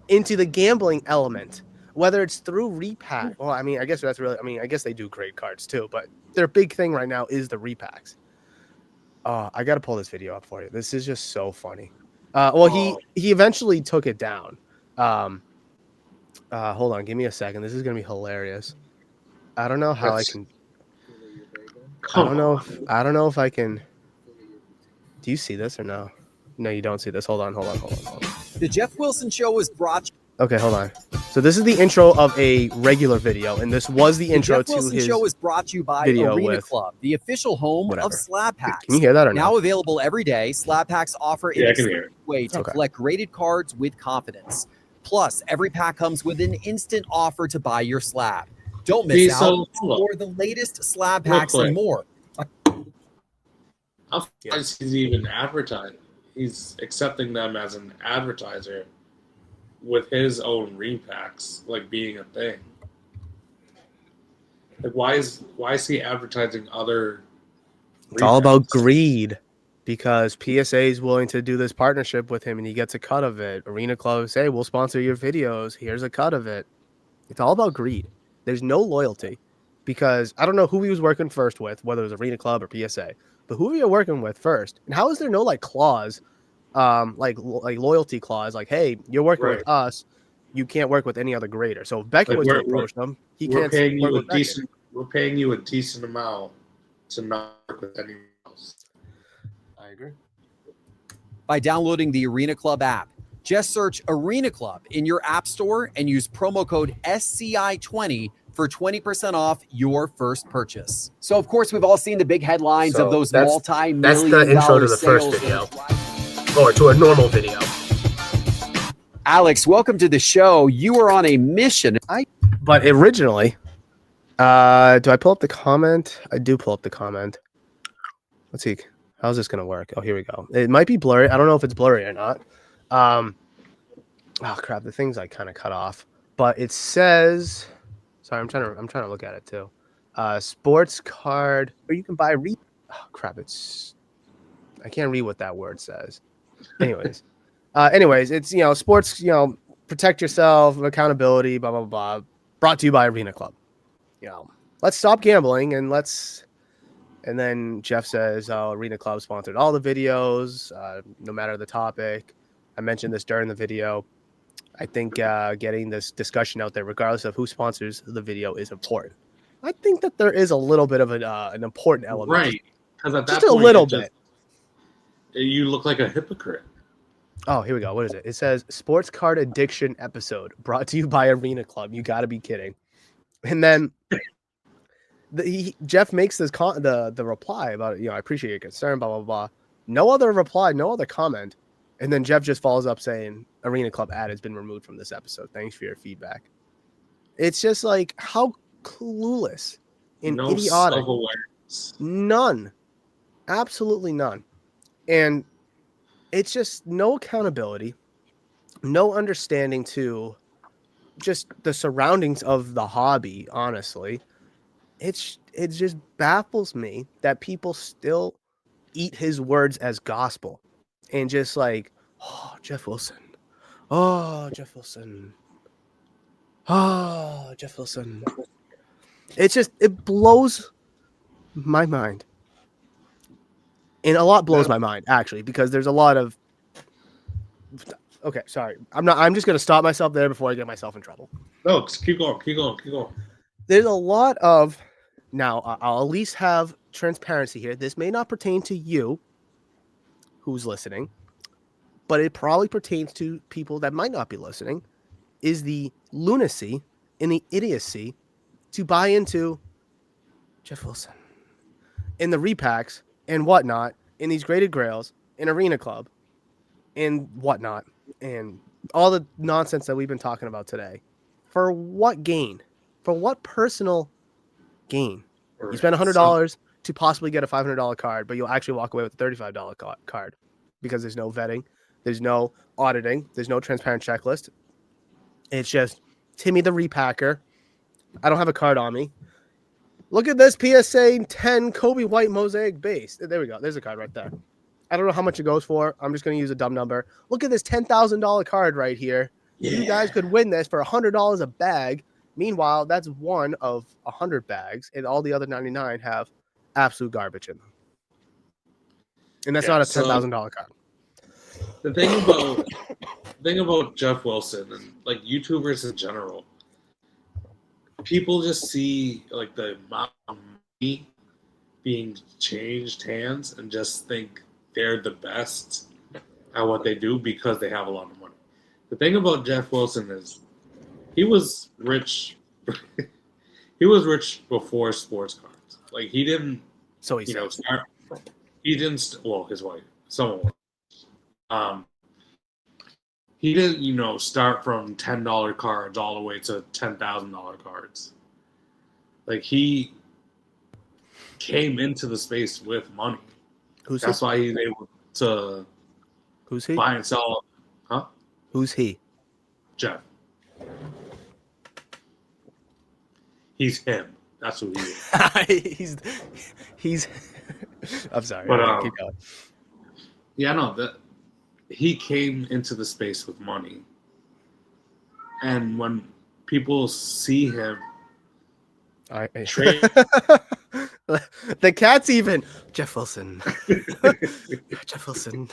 into the gambling element, whether it's through repack. Well, I mean, I guess they do grade cards too, but their big thing right now is the repacks. I got to pull this video up for you. This is just so funny. He eventually took it down. Hold on, give me a second. This is gonna be hilarious. I don't know how I can. I don't know if I can. Do you see this or no? No, you don't see this. Hold on. The Jeff Wilson Show was brought. Okay, hold on. So this is the intro of a regular video, and this was the intro to his Jeff Wilson Show was brought to you by video Arena with Club, the official home whatever. of slab packs. Can you hear that or Now no? available every day, slab packs offer Yeah, I a can hear it. way to Okay. collect graded cards with confidence. Plus, every pack comes with an instant offer to buy your slab. Don't miss out for the latest slab Real packs quick. and more. How is he's even advertising? He's accepting them as an advertiser with his own repacks, like being a thing. Like, why is he advertising other? It's all about repacks? greed, because PSA is willing to do this partnership with him, and he gets a cut of it. Arena Club say, "We'll sponsor your videos. Here's a cut of it." It's all about greed. There's no loyalty, because I don't know who he was working first with, whether it was Arena Club or PSA, but who are you working with first? And how is there no clause, like loyalty clause, like, hey, you're working with us, you can't work with any other grader. So if Beckett was to approach them, he can't work with Beckett. We're paying you a decent amount to not work with anyone else. I agree. By downloading the Arena Club app. Just search Arena Club in your app store and use promo code SCI20 for 20% off your first purchase. So, of course, we've all seen the big headlines of those multi-million That's the intro to the first video, or to a normal video. Alex, welcome to the show. You are on a mission. But originally, do I pull up the comment? I do pull up the comment. Let's see. How's this going to work? Oh, here we go. It might be blurry. I don't know if it's blurry or not. Oh, crap. The thing's kind of cut off. But it says... Sorry, I'm trying to look at it too. Sports card, or you can buy oh, crap. I can't read what that word says. Anyways. It's, sports, protect yourself, accountability, blah, blah, blah. Brought to you by Arena Club. Let's stop gambling and then Jeff says, Arena Club sponsored all the videos, no matter the topic. I mentioned this during the video. I think getting this discussion out there, regardless of who sponsors the video, is important. I think that there is a little bit of an important element. Right. Because at that just point, a little bit. You look like a hypocrite. Oh, here we go. What is it? It says Sports Card Addiction episode brought to you by Arena Club. You got to be kidding. And then Jeff makes this the reply about it. I appreciate your concern, blah, blah, blah. No other reply, no other comment. And then Jeff just follows up saying, Arena Club ad has been removed from this episode. Thanks for your feedback. It's just how clueless and idiotic. Self-awareness. None. Absolutely none. And it's just no accountability, no understanding to just the surroundings of the hobby, honestly. It just baffles me that people still eat his words as gospel. And just oh, Jeff Wilson. Oh, Jeff Wilson. Oh, Jeff Wilson. It blows my mind. And a lot blows my mind, actually, because there's a lot of... Okay, sorry. I'm just going to stop myself there before I get myself in trouble. No, just keep going. There's a lot of now. I'll at least have transparency here. This may not pertain to you, who's listening, but it probably pertains to people that might not be listening. Is the lunacy and the idiocy to buy into Geoff Wilson in the repacks and whatnot in these graded grails in Arena Club and whatnot and all the nonsense that we've been talking about today. For what gain? For what personal gain? You spend $100 to possibly get a $500 card, but you'll actually walk away with a $35 card because there's no vetting, there's no auditing, there's no transparent checklist. It's just Timmy the repacker. I don't have a card on me. Look at this PSA 10 Kobe White mosaic base. There we go. There's a card right there. I don't know how much it goes for. I'm just going to use a dumb number. Look at this $10,000 card right here. Yeah. You guys could win this for $100 a bag. Meanwhile, that's one of 100 bags, and all the other 99 have absolute garbage in them. And that's not a $10,000 card. The thing about Geoff Wilson and like YouTubers in general, people just see like the amount of money being changed hands and just think they're the best at what they do because they have a lot of money. The thing about Geoff Wilson is he was rich. He was rich before sports cards. Like he didn't, start. He didn't. Well, his wife, someone. He didn't, start from $10 cards all the way to $10,000 cards. Like he came into the space with money. That's why he's able to buy and sell. Huh? Who's he? Geoff. He's him. That's who he is. he's. I'm sorry. But keep going. Yeah, no, that he came into the space with money, and when people see him, trade. The cat's even Geoff Wilson. Geoff Wilson.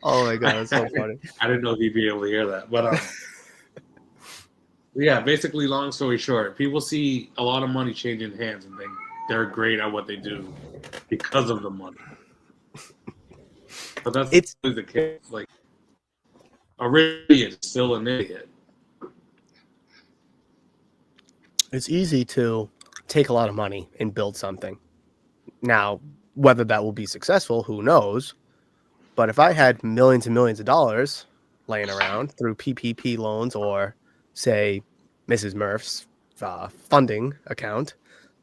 Oh my god, that's so funny. I didn't know if he'd be able to hear that, but yeah. Basically, long story short, people see a lot of money changing hands and think they're great at what they do because of the money. But that's the case. Like a rich idiot is still an idiot. It's easy to take a lot of money and build something. Now, whether that will be successful, who knows? But if I had millions and millions of dollars laying around through PPP loans or, say, Mrs. Murph's funding account,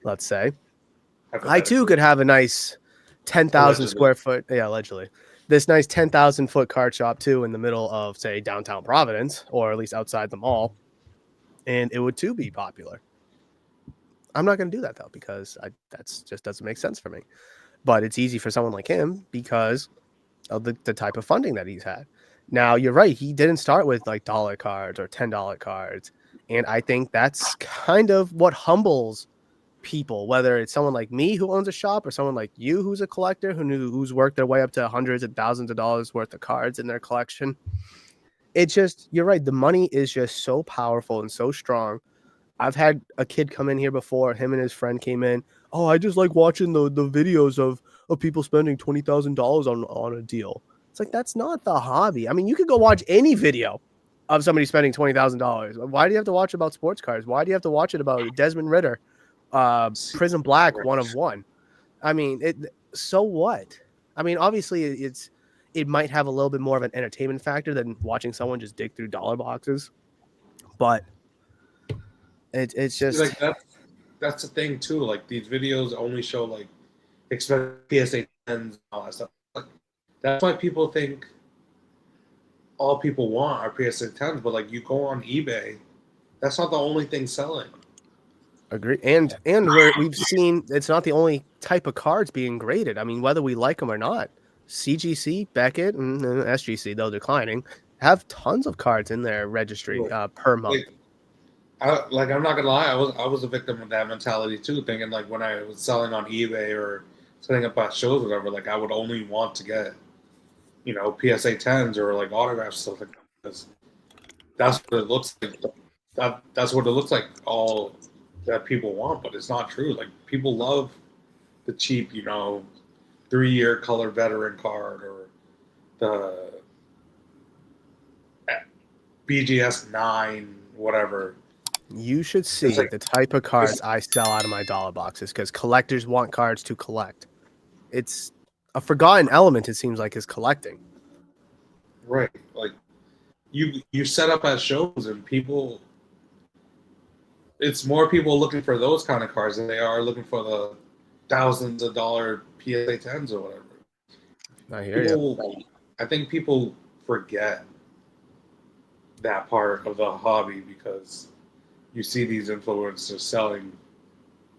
let's say, I too could have a nice 10,000 square foot, allegedly, this nice 10,000 foot card shop too in the middle of, say, downtown Providence, or at least outside the mall, and it would too be popular. I'm not going to do that though because that's just doesn't make sense for me. But it's easy for someone like him because of the type of funding that he's had. Now you're right; he didn't start with like dollar cards or $10 cards, and I think that's kind of what humbles people. Whether it's someone like me who owns a shop or someone like you who's a collector who's worked their way up to hundreds of thousands of dollars worth of cards in their collection. It's just you're right. The money is just so powerful and so strong. I've had a kid come in here before. Him and his friend came in. Oh, I just like watching the videos of people spending $20,000 on a deal. It's like, that's not the hobby. I mean, you could go watch any video of somebody spending $20,000. Why do you have to watch about sports cars? Why do you have to watch it about Desmond Ritter, Prism Black 1 of 1? I mean, so what? I mean, obviously it might have a little bit more of an entertainment factor than watching someone just dig through dollar boxes. But it's just like that's the thing too. Like these videos only show like expensive PSA 10s and all that stuff. Like, that's why people think all people want are PSA 10s. But like you go on eBay, that's not the only thing selling. Agree. And we've seen it's not the only type of cards being graded. I mean, whether we like them or not, CGC, Beckett, and SGC, though declining, have tons of cards in their registry per month. I'm not gonna lie, I was a victim of that mentality too, thinking like when I was selling on eBay or setting up at shows or whatever, like I would only want to get, PSA 10s or like autograph stuff like that. That's what it looks like. that's what it looks like. All that people want, but it's not true. Like people love the cheap, 3-year color veteran card or the BGS 9, whatever. You should see like- the type of cards I sell out of my dollar boxes because collectors want cards to collect. It's a forgotten element, it seems like, is collecting. Right. Like you set up at shows and people, it's more people looking for those kind of cards than they are looking for the thousands of dollar PSA 10s or whatever. I hear you. I think people forget that part of the hobby because you see these influencers selling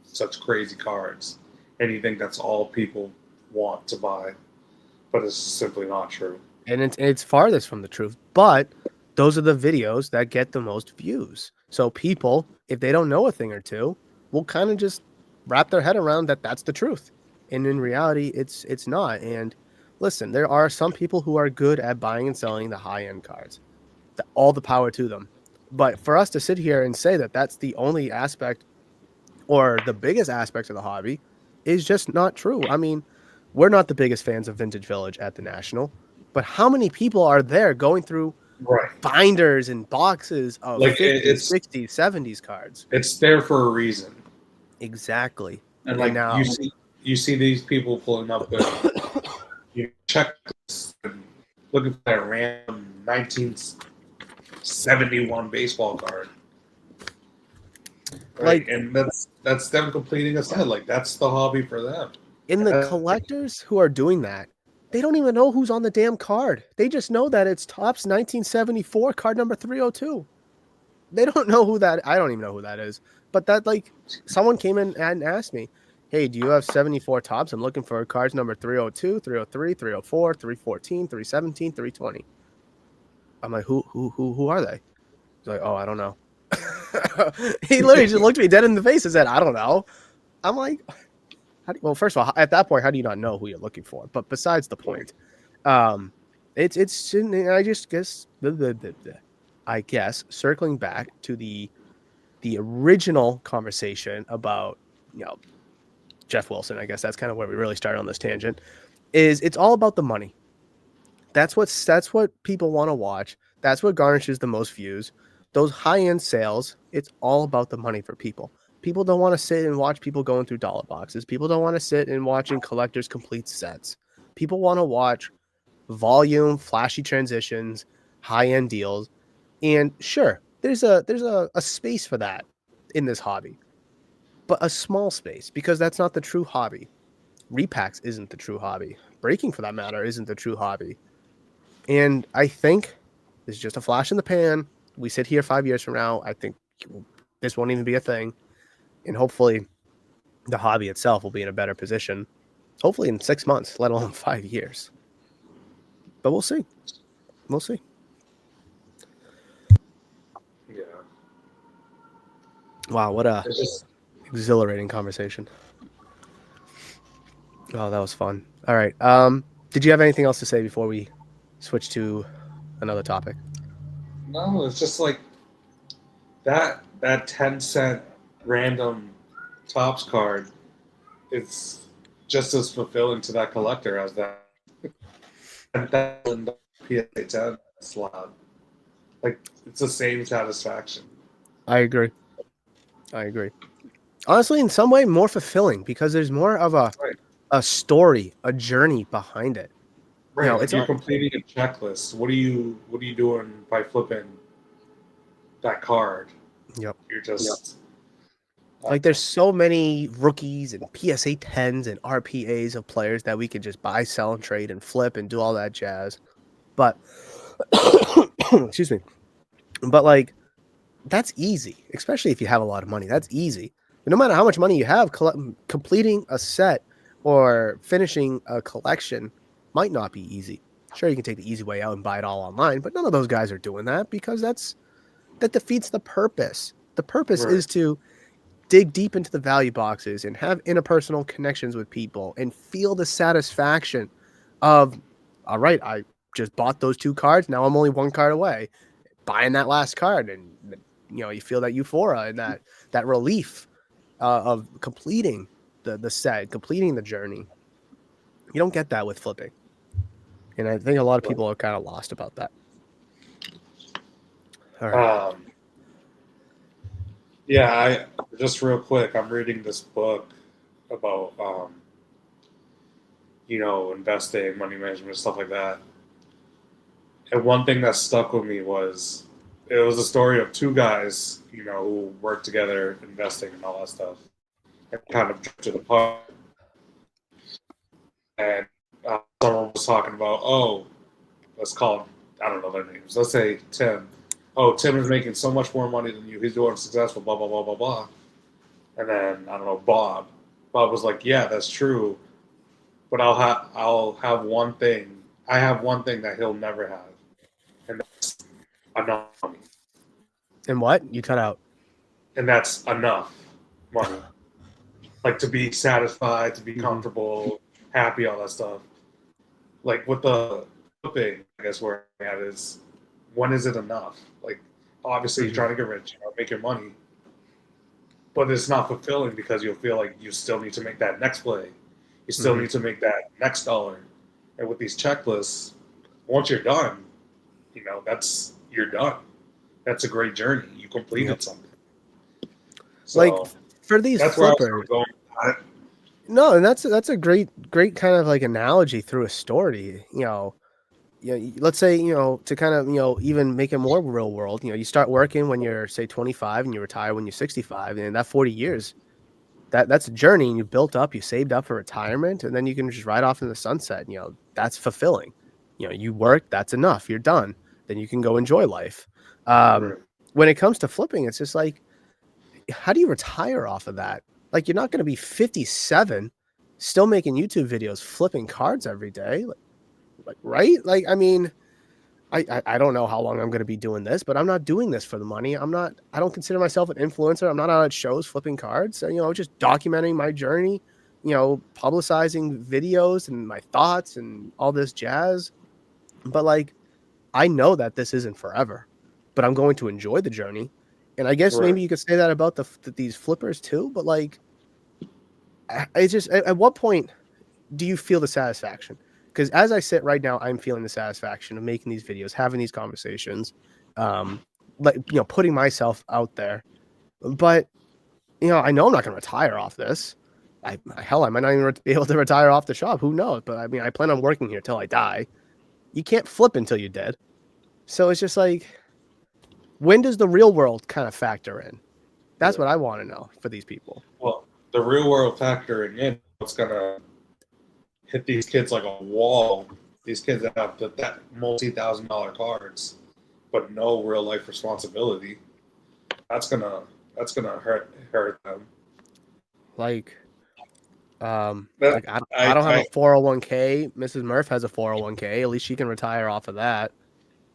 such crazy cards and you think that's all people want to buy, but it's simply not true. And it's farthest from the truth, but those are the videos that get the most views. So people, if they don't know a thing or two, will kind of just wrap their head around that that's the truth. And in reality, it's not. And listen, there are some people who are good at buying and selling the high-end cards. All the power to them. But for us to sit here and say that that's the only aspect or the biggest aspect of the hobby is just not true. I mean, we're not the biggest fans of Vintage Village at the National, but how many people are there going through binders and boxes of Like 50s, 60s, 70s cards? It's there for a reason. Exactly. And like now, you see these people pulling up the checklists and looking for that random 1971 baseball card. Right? Like, and that's them completing a set. Like that's the hobby for them. in the collectors who are doing that, they don't even know who's on the damn card. They just know that it's Topps 1974 card number 302. They don't know who that. I don't even know who that is. But that, like, someone came in and asked me, "Hey, do you have 74 Topps? I'm looking for cards number 302, 303, 304, 314, 317, 320." I'm like, who are they? He's like, "Oh, I don't know." He literally just looked me dead in the face and said, "I don't know." I'm like, well, first of all, at that point, how do you not know who you're looking for? But besides the point, it's I just guess I guess circling back to the original conversation about Jeff Wilson. I guess that's kind of where we really started on this tangent. It's all about the money. That's what people want to watch. That's what garnishes the most views. Those high-end sales, it's all about the money for people. People don't want to sit and watch people going through dollar boxes. People don't want to sit and watching collectors complete sets. People want to watch volume, flashy transitions, high-end deals. And sure, there's a space for that in this hobby. But a small space, because that's not the true hobby. Repacks isn't the true hobby. Breaking, for that matter, isn't the true hobby. And I think this is just a flash in the pan. We sit here 5 years from now, I think this won't even be a thing. And hopefully the hobby itself will be in a better position. Hopefully in 6 months, let alone 5 years. But we'll see. We'll see. Yeah. Wow, what a exhilarating conversation. Oh, that was fun. All right. Did you have anything else to say before we switch to another topic? No, it's just like that 10-cent random Topps card. It's just as fulfilling to that collector as that 10,000 PSA 10 slab. Like it's the same satisfaction. I agree. Honestly, in some way, more fulfilling because there's more of a story, a journey behind it. Right. It's you're completing a checklist. What are you doing by flipping that card? Yep. You're just like there's so many rookies and PSA 10s and RPAs of players that we could just buy, sell, and trade and flip and do all that jazz. But excuse me. But like that's easy, especially if you have a lot of money. That's easy. But no matter how much money you have, completing a set or finishing a collection might not be easy. Sure, you can take the easy way out and buy it all online, but none of those guys are doing that because that defeats the purpose. The purpose is to dig deep into the value boxes and have interpersonal connections with people and feel the satisfaction of, all right, I just bought those 2 cards. Now I'm only 1 card away, buying that last card and you feel that euphoria and that relief of completing the set, completing the journey. You don't get that with flipping. And I think a lot of people are kind of lost about that. All right. Yeah, just real quick, I'm reading this book about investing, money management, stuff like that. And one thing that stuck with me was it was a story of two guys, who worked together investing and all that stuff, and kind of drifted apart. And someone was talking about, let's call him, I don't know their names. Let's say Tim. Oh, Tim is making so much more money than you. He's doing successful, blah, blah, blah, blah, blah. And then, I don't know, Bob. Bob was like, yeah, that's true. But I'll have one thing. I have one thing that he'll never have. And that's enough money. And what? You cut out. And that's enough money. Like to be satisfied, to be comfortable, happy, all that stuff. Like with the thing, I guess where I'm at is, when is it enough? Like, obviously, you're trying to get rich, make your money. But it's not fulfilling because you'll feel like you still need to make that next play. You still need to make that next dollar. And with these checklists, once you're done, you're done. That's a great journey. You completed something. So, like for these flippers. No, and that's a great kind of like analogy through a story. Let's say, to kind of, even make it more real world, you start working when you're, say, 25 and you retire when you're 65, and that 40 years, that's a journey, and you built up, you saved up for retirement, and then you can just ride off in the sunset. That's fulfilling. You work, that's enough. You're done. Then you can go enjoy life. When it comes to flipping, it's just like, how do you retire off of that? Like, you're not going to be 57 still making YouTube videos, flipping cards every day. Like, right? Like, I mean, I don't know how long I'm going to be doing this, but I'm not doing this for the money. I don't consider myself an influencer. I'm not out at shows flipping cards. Just documenting my journey, publicizing videos and my thoughts and all this jazz. But like, I know that this isn't forever, but I'm going to enjoy the journey. And I guess maybe you could say that about these flippers too. But like, it's just, at what point do you feel the satisfaction? Because as I sit right now, I'm feeling the satisfaction of making these videos, having these conversations, putting myself out there. But I know I'm not going to retire off this. I might not even be able to retire off the shop. Who knows? But I mean, I plan on working here till I die. You can't flip until you're dead. So it's just like, when does the real world kind of factor in? That's what I want to know for these people. Well, the real world factoring in, what's going to hit these kids like a wall. These kids that have that multi-$1,000 cards, but no real life responsibility. That's gonna hurt them. Like, I don't have a 401k. Mrs. Murph has a 401k. At least she can retire off of that.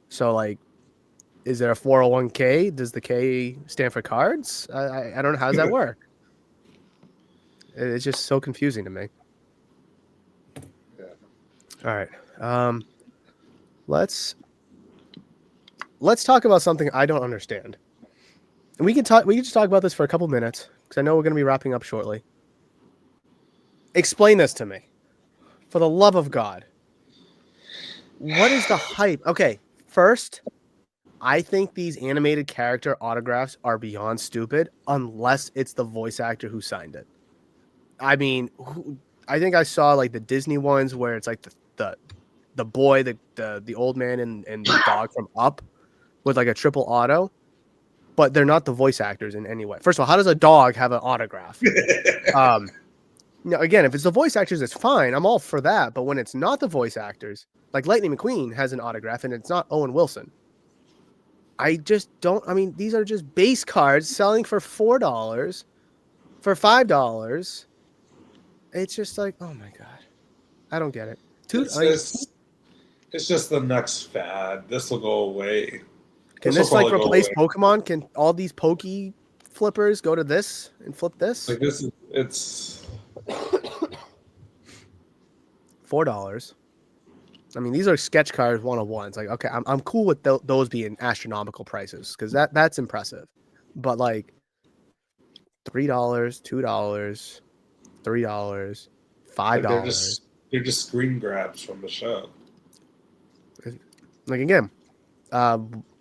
So like, is there a 401k? Does the K stand for cards? I don't know. How does that work? It's just so confusing to me. All right. Let's talk about something I don't understand. And we can just talk about this for a couple minutes because I know we're going to be wrapping up shortly. Explain this to me. For the love of God. What is the hype? Okay, first, I think these animated character autographs are beyond stupid unless it's the voice actor who signed it. I mean, I think I saw like the Disney ones where it's like the boy, the old man and the dog from Up with like a triple auto, but they're not the voice actors in any way. First of all, how does a dog have an autograph? Now, again, if it's the voice actors, it's fine. I'm all for that. But when it's not the voice actors, like Lightning McQueen has an autograph and it's not Owen Wilson. I just don't. I mean, these are just base cards selling for $4, for $5. It's just like, oh my God. I don't get it. It's just the next fad. This will go away. Can this like replace Pokemon? Can all these Poke flippers go to this and flip this? Like it's $4. I mean, these are sketch cards 101. It's like, okay, I'm cool with those being astronomical prices because that's impressive. but like $3, $2, $3, Like $5. they're just screen grabs from the show. Like again,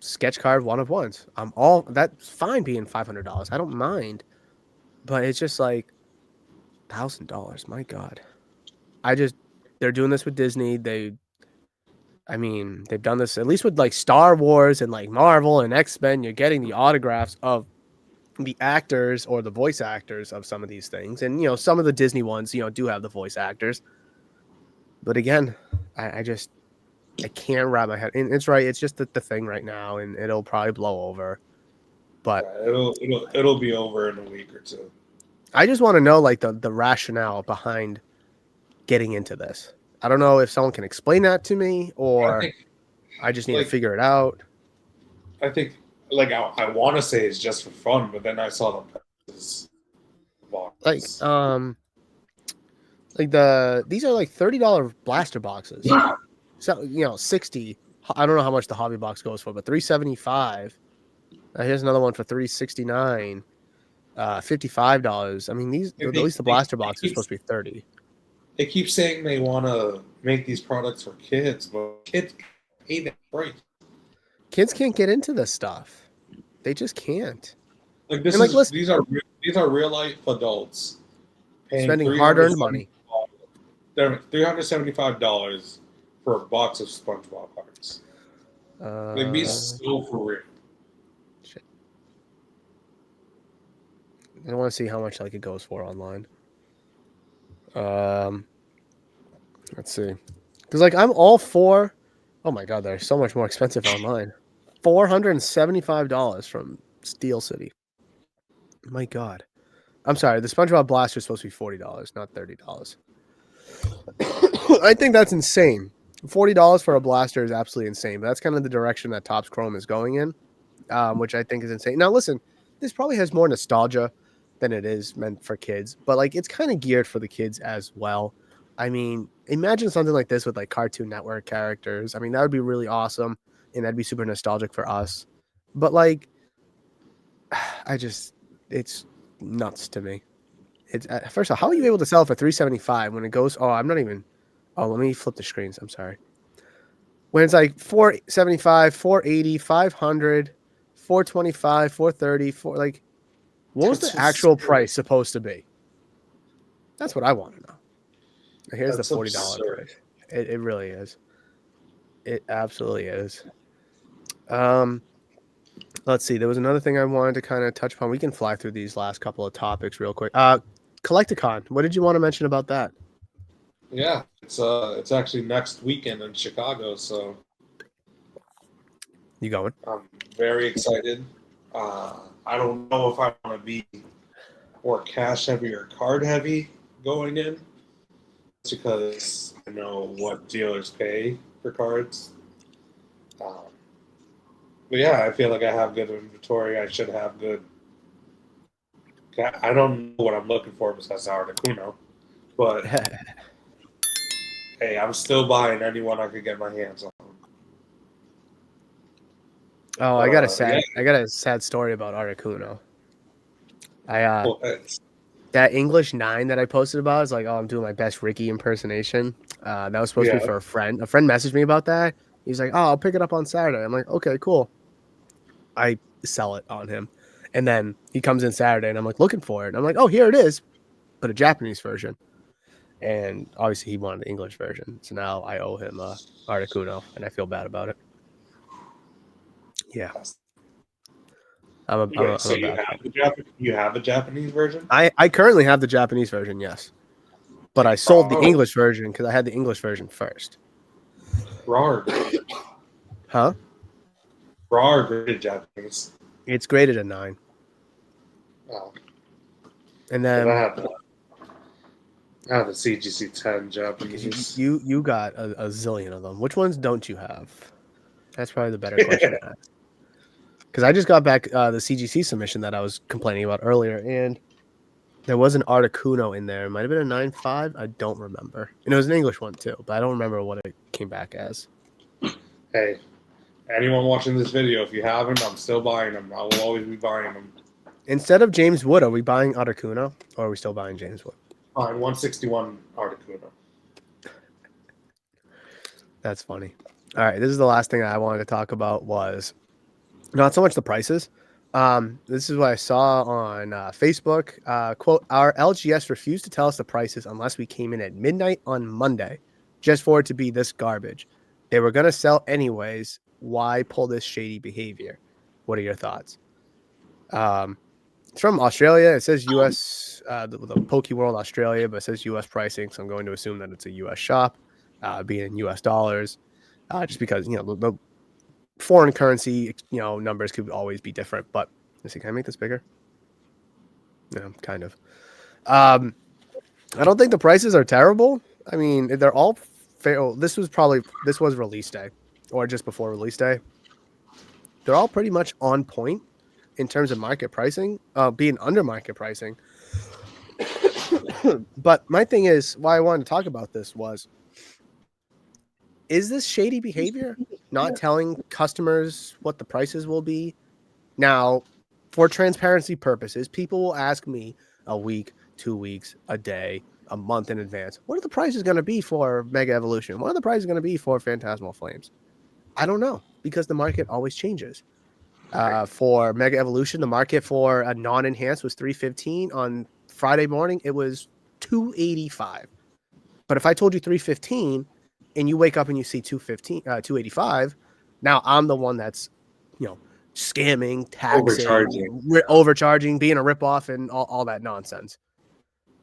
sketch card one of ones. That's fine being $500. I don't mind, but it's just like $1,000. My God, they're doing this with Disney. They've done this at least with like Star Wars and like Marvel and X-Men. You're getting the autographs of the actors or the voice actors of some of these things, and some of the Disney ones do have the voice actors. But again, I can't wrap my head. And it's right. It's just the thing right now, and it'll probably blow over. But Yeah, it'll be over in a week or two. I just want to know like the rationale behind getting into this. I don't know if someone can explain that to me, or I just need to figure it out. I think like I want to say it's just for fun, but then I saw the prices. These are like $30 blaster boxes. So 60. I don't know how much the hobby box goes for, but $375. Here's another one for $369. $55. I mean, at least the blaster box is supposed to be $30. They keep saying they want to make these products for kids, but kids hate that price. Kids can't get into this stuff. They just can't. Like these are real life adults spending hard-earned money. They're $375 for a box of SpongeBob cards. Like be so for real. Shit. I want to see how much like it goes for online. Let's see, because like I'm all for. Oh my God, they're so much more expensive online. $475 from Steel City. My God, I'm sorry. The SpongeBob blaster is supposed to be $40, not $30. I think that's insane. $40 for a blaster is absolutely insane. But that's kind of the direction that Topps Chrome is going in, which I think is insane. Now, listen, this probably has more nostalgia than it is meant for kids, but like it's kind of geared for the kids as well. I mean, imagine something like this with like Cartoon Network characters. I mean, that would be really awesome, and that'd be super nostalgic for us. But like, it's nuts to me. It's first of all, how are you able to sell it for $375 when it goes? Oh, I'm not even. Oh, let me flip the screens. I'm sorry. When it's like $475, $480, $500, $425, $430, like, what was the actual price supposed to be? That's what I want to know. Here's the $40 price. It really is. It absolutely is. Let's see. There was another thing I wanted to kind of touch upon. We can fly through these last couple of topics real quick. Collecticon. What did you want to mention about that? Yeah, it's actually next weekend in Chicago, so you going? I'm very excited. I don't know if I want to be more cash heavy or card heavy going in, because I know what dealers pay for cards. But yeah, I feel like I have good inventory. I should have good. I don't know what I'm looking for besides Articuno, but hey, I'm still buying anyone I could get my hands on. Oh, I got a sad story about Articuno. That English 9 that I posted about is like, oh, I'm doing my best Ricky impersonation. That was supposed to be for a friend. A friend messaged me about that. He's like, oh, I'll pick it up on Saturday. I'm like, okay, cool. I sell it on him. And then he comes in Saturday and I'm like looking for it. And I'm like, oh, here it is, but a Japanese version. And obviously he wanted the English version. So now I owe him Articuno and I feel bad about it. Yeah. You have a Japanese version? I currently have the Japanese version, yes. But I sold the English version because I had the English version first. Raw. Huh? Raw or graded Japanese? It's graded a 9. Oh. And then I have a CGC 10 Japanese. You got a zillion of them. Which ones don't you have? That's probably the better question to ask. Because I just got back the CGC submission that I was complaining about earlier, and there was an Articuno in there. It might have been a 9.5. I don't remember. And it was an English one, too, but I don't remember what it came back as. Hey, anyone watching this video, if you haven't, I'm still buying them. I will always be buying them. Instead of James Wood, are we buying Articuno or are we still buying James Wood? Fine, 161 Articuno. That's funny. All right, this is the last thing I wanted to talk about was not so much the prices. This is what I saw on Facebook. Quote, our LGS refused to tell us the prices unless we came in at midnight on Monday, just for it to be this garbage. They were going to sell anyways. Why pull this shady behavior? What are your thoughts? It's from Australia. It says U.S. The Poke World Australia, but it says U.S. pricing. So I'm going to assume that it's a U.S. shop, being in U.S. dollars, just because, you know, the foreign currency, you know, numbers could always be different. But let's see, can I make this bigger? No, kind of. I don't think the prices are terrible. I mean, they're all fair. This was release day or just before release day. They're all pretty much on point in terms of market pricing, being under market pricing. But my thing is, why I wanted to talk about this was, is this shady behavior? Not telling customers what the prices will be? Now, for transparency purposes, people will ask me a week, 2 weeks, a day, a month in advance, what are the prices going to be for Mega Evolution? What are the prices going to be for Phantasmal Flames? I don't know, because the market always changes. For Mega Evolution, the market for a non-enhanced was $315. On Friday morning, it was $285. But if I told you $315 and you wake up and you see $285, now I'm the one that's, you know, scamming, taxing, overcharging, being a ripoff, and all that nonsense.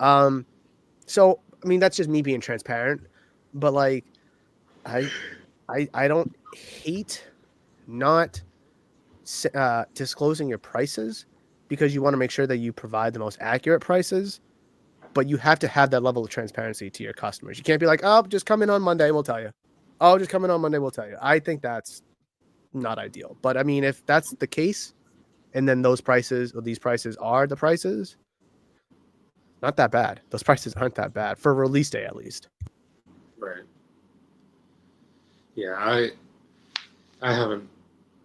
So I mean, that's just me being transparent. But like, I don't hate not disclosing your prices, because you want to make sure that you provide the most accurate prices, but you have to have that level of transparency to your customers. You can't be like, oh, just come in on Monday, we'll tell you. Oh, just come in on Monday, we'll tell you. I think that's not ideal. But I mean, if that's the case, and then those prices or these prices are the prices, not that bad. Those prices aren't that bad for release day, at least. Right. Yeah, I haven't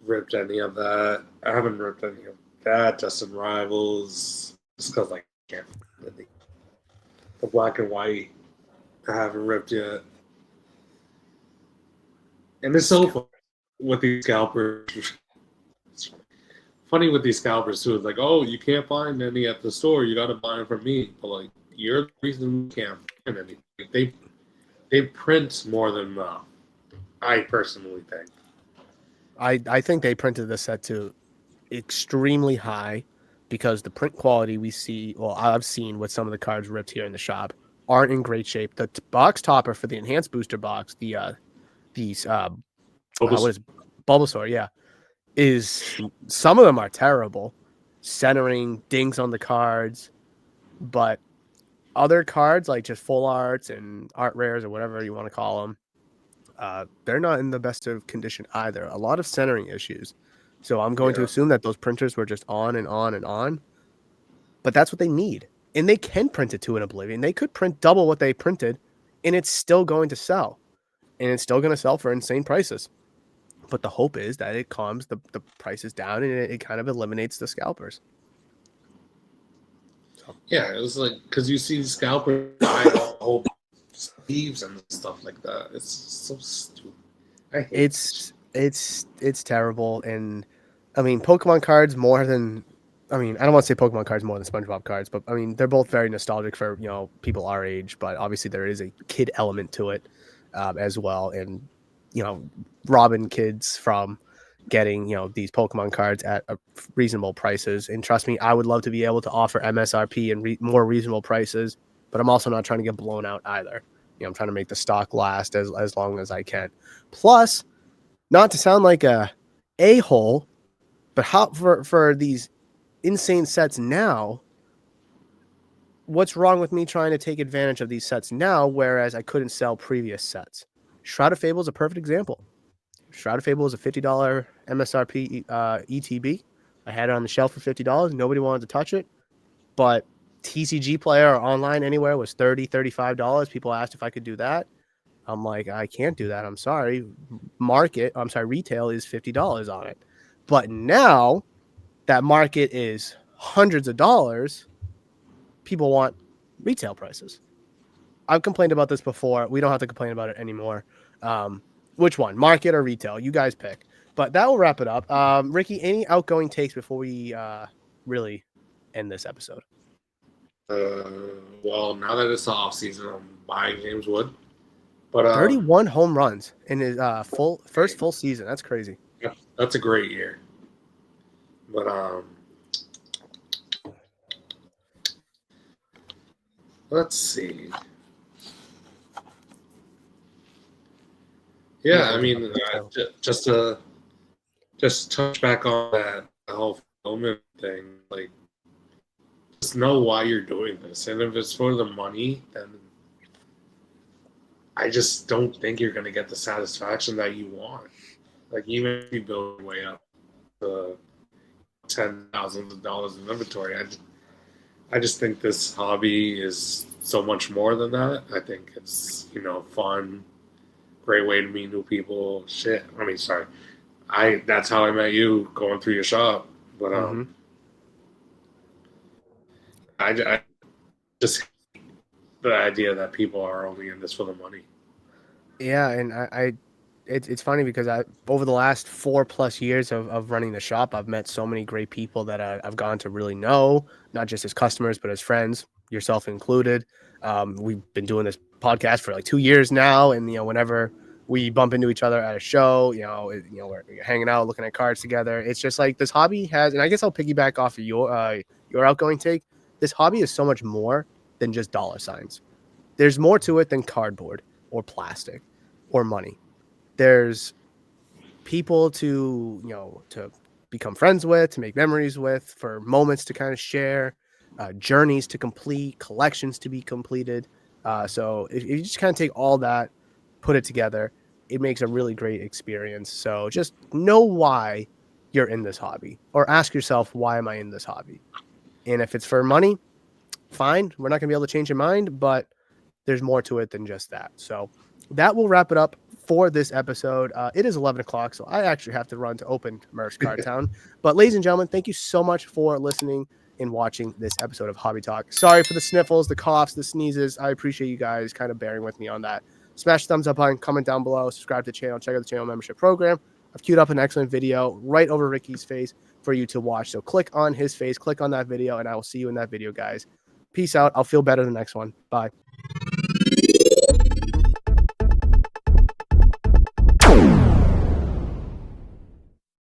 ripped any of that. I haven't ripped any of that. Justin Rivals, just because I can't. The black and white, I haven't ripped yet. And it's so fun with these scalpers. It's funny with these scalpers too. It's like, oh, you can't find any at the store. You got to buy them from me. But like, you're the reason we can't find anything. They print more than I personally think. I think they printed this set to extremely high, because the print quality we see, well, I've seen with some of the cards ripped here in the shop, aren't in great shape. The box topper for the enhanced booster box, what is Bulbasaur, yeah, is, some of them are terrible, centering, dings on the cards, but other cards like just full arts and art rares or whatever you want to call them, they're not in the best of condition either. A lot of centering issues. So I'm going to assume that those printers were just on and on and on. But that's what they need. And they can print it to an oblivion. They could print double what they printed, and it's still going to sell. And it's still going to sell for insane prices. But the hope is that it calms the prices down, and it kind of eliminates the scalpers. So. Yeah, it was like, because you see scalpers buy a whole sleeves and stuff like that. It's so stupid. It's terrible. And I mean, Pokemon cards more than, I mean, I don't want to say Pokemon cards more than SpongeBob cards, but I mean, they're both very nostalgic for, you know, people our age, but obviously there is a kid element to it as well. And, you know, robbing kids from getting, you know, these Pokemon cards at reasonable prices. And trust me, I would love to be able to offer MSRP and more reasonable prices, but I'm also not trying to get blown out either. You know, I'm trying to make the stock last as long as I can. Plus, not to sound like a hole, but how for these insane sets now, what's wrong with me trying to take advantage of these sets now, whereas I couldn't sell previous sets? Shroud of Fable is a perfect example. Shroud of Fable is a $50 MSRP ETB. I had it on the shelf for $50. Nobody wanted to touch it, but TCG player or online anywhere was $30, $35. People asked if I could do that. I'm like, I can't do that. I'm sorry. Retail is $50 on it. But now that market is hundreds of dollars, people want retail prices. I've complained about this before. We don't have to complain about it anymore. Which one, market or retail? You guys pick. But that will wrap it up. Ricky, any outgoing takes before we really end this episode? Well, now that it's the off season, I'm buying James Wood. But 31 home runs in his first full season. That's crazy. yeah, that's a great year. But let's see. Yeah, I mean, just to touch back on that whole fulfillment thing, like, just know why you're doing this, and if it's for the money, then I just don't think you're going to get the satisfaction that you want. Like, even if you build your way up to $10,000s in inventory, I just think this hobby is so much more than that. I think it's, fun, great way to meet new people. Shit. I mean, sorry. That's how I met you, going through your shop. But I just the idea that people are only in this for the money. Yeah, and it's funny because over the last 4+ years of running the shop, I've met so many great people that I've gone to really know, not just as customers, but as friends, yourself included. We've been doing this podcast for like 2 years now, and whenever we bump into each other at a show, we're hanging out, looking at cards together. It's just like this hobby has, and I guess I'll piggyback off of your outgoing take. This hobby is so much more than just dollar signs. There's more to it than cardboard or plastic or money. There's people to become friends with, to make memories with, for moments to kind of share, journeys to complete, collections to be completed. So if you just kind of take all that, put it together, it makes a really great experience. So just know why you're in this hobby, or ask yourself, why am I in this hobby? And if it's for money, fine. We're not going to be able to change your mind, but there's more to it than just that. So that will wrap it up for this episode. It is 11 o'clock, so I actually have to run to open Murph's Card Town. But ladies and gentlemen, thank you so much for listening and watching this episode of Hobby Talk. Sorry for the sniffles, the coughs, the sneezes. I appreciate you guys kind of bearing with me on that. Smash the thumbs up button, comment down below, subscribe to the channel, check out the channel membership program. I've queued up an excellent video right over Ricky's face for you to watch. So click on his face, click on that video, and I will see you in that video, guys. Peace out. I'll feel better the next one. Bye.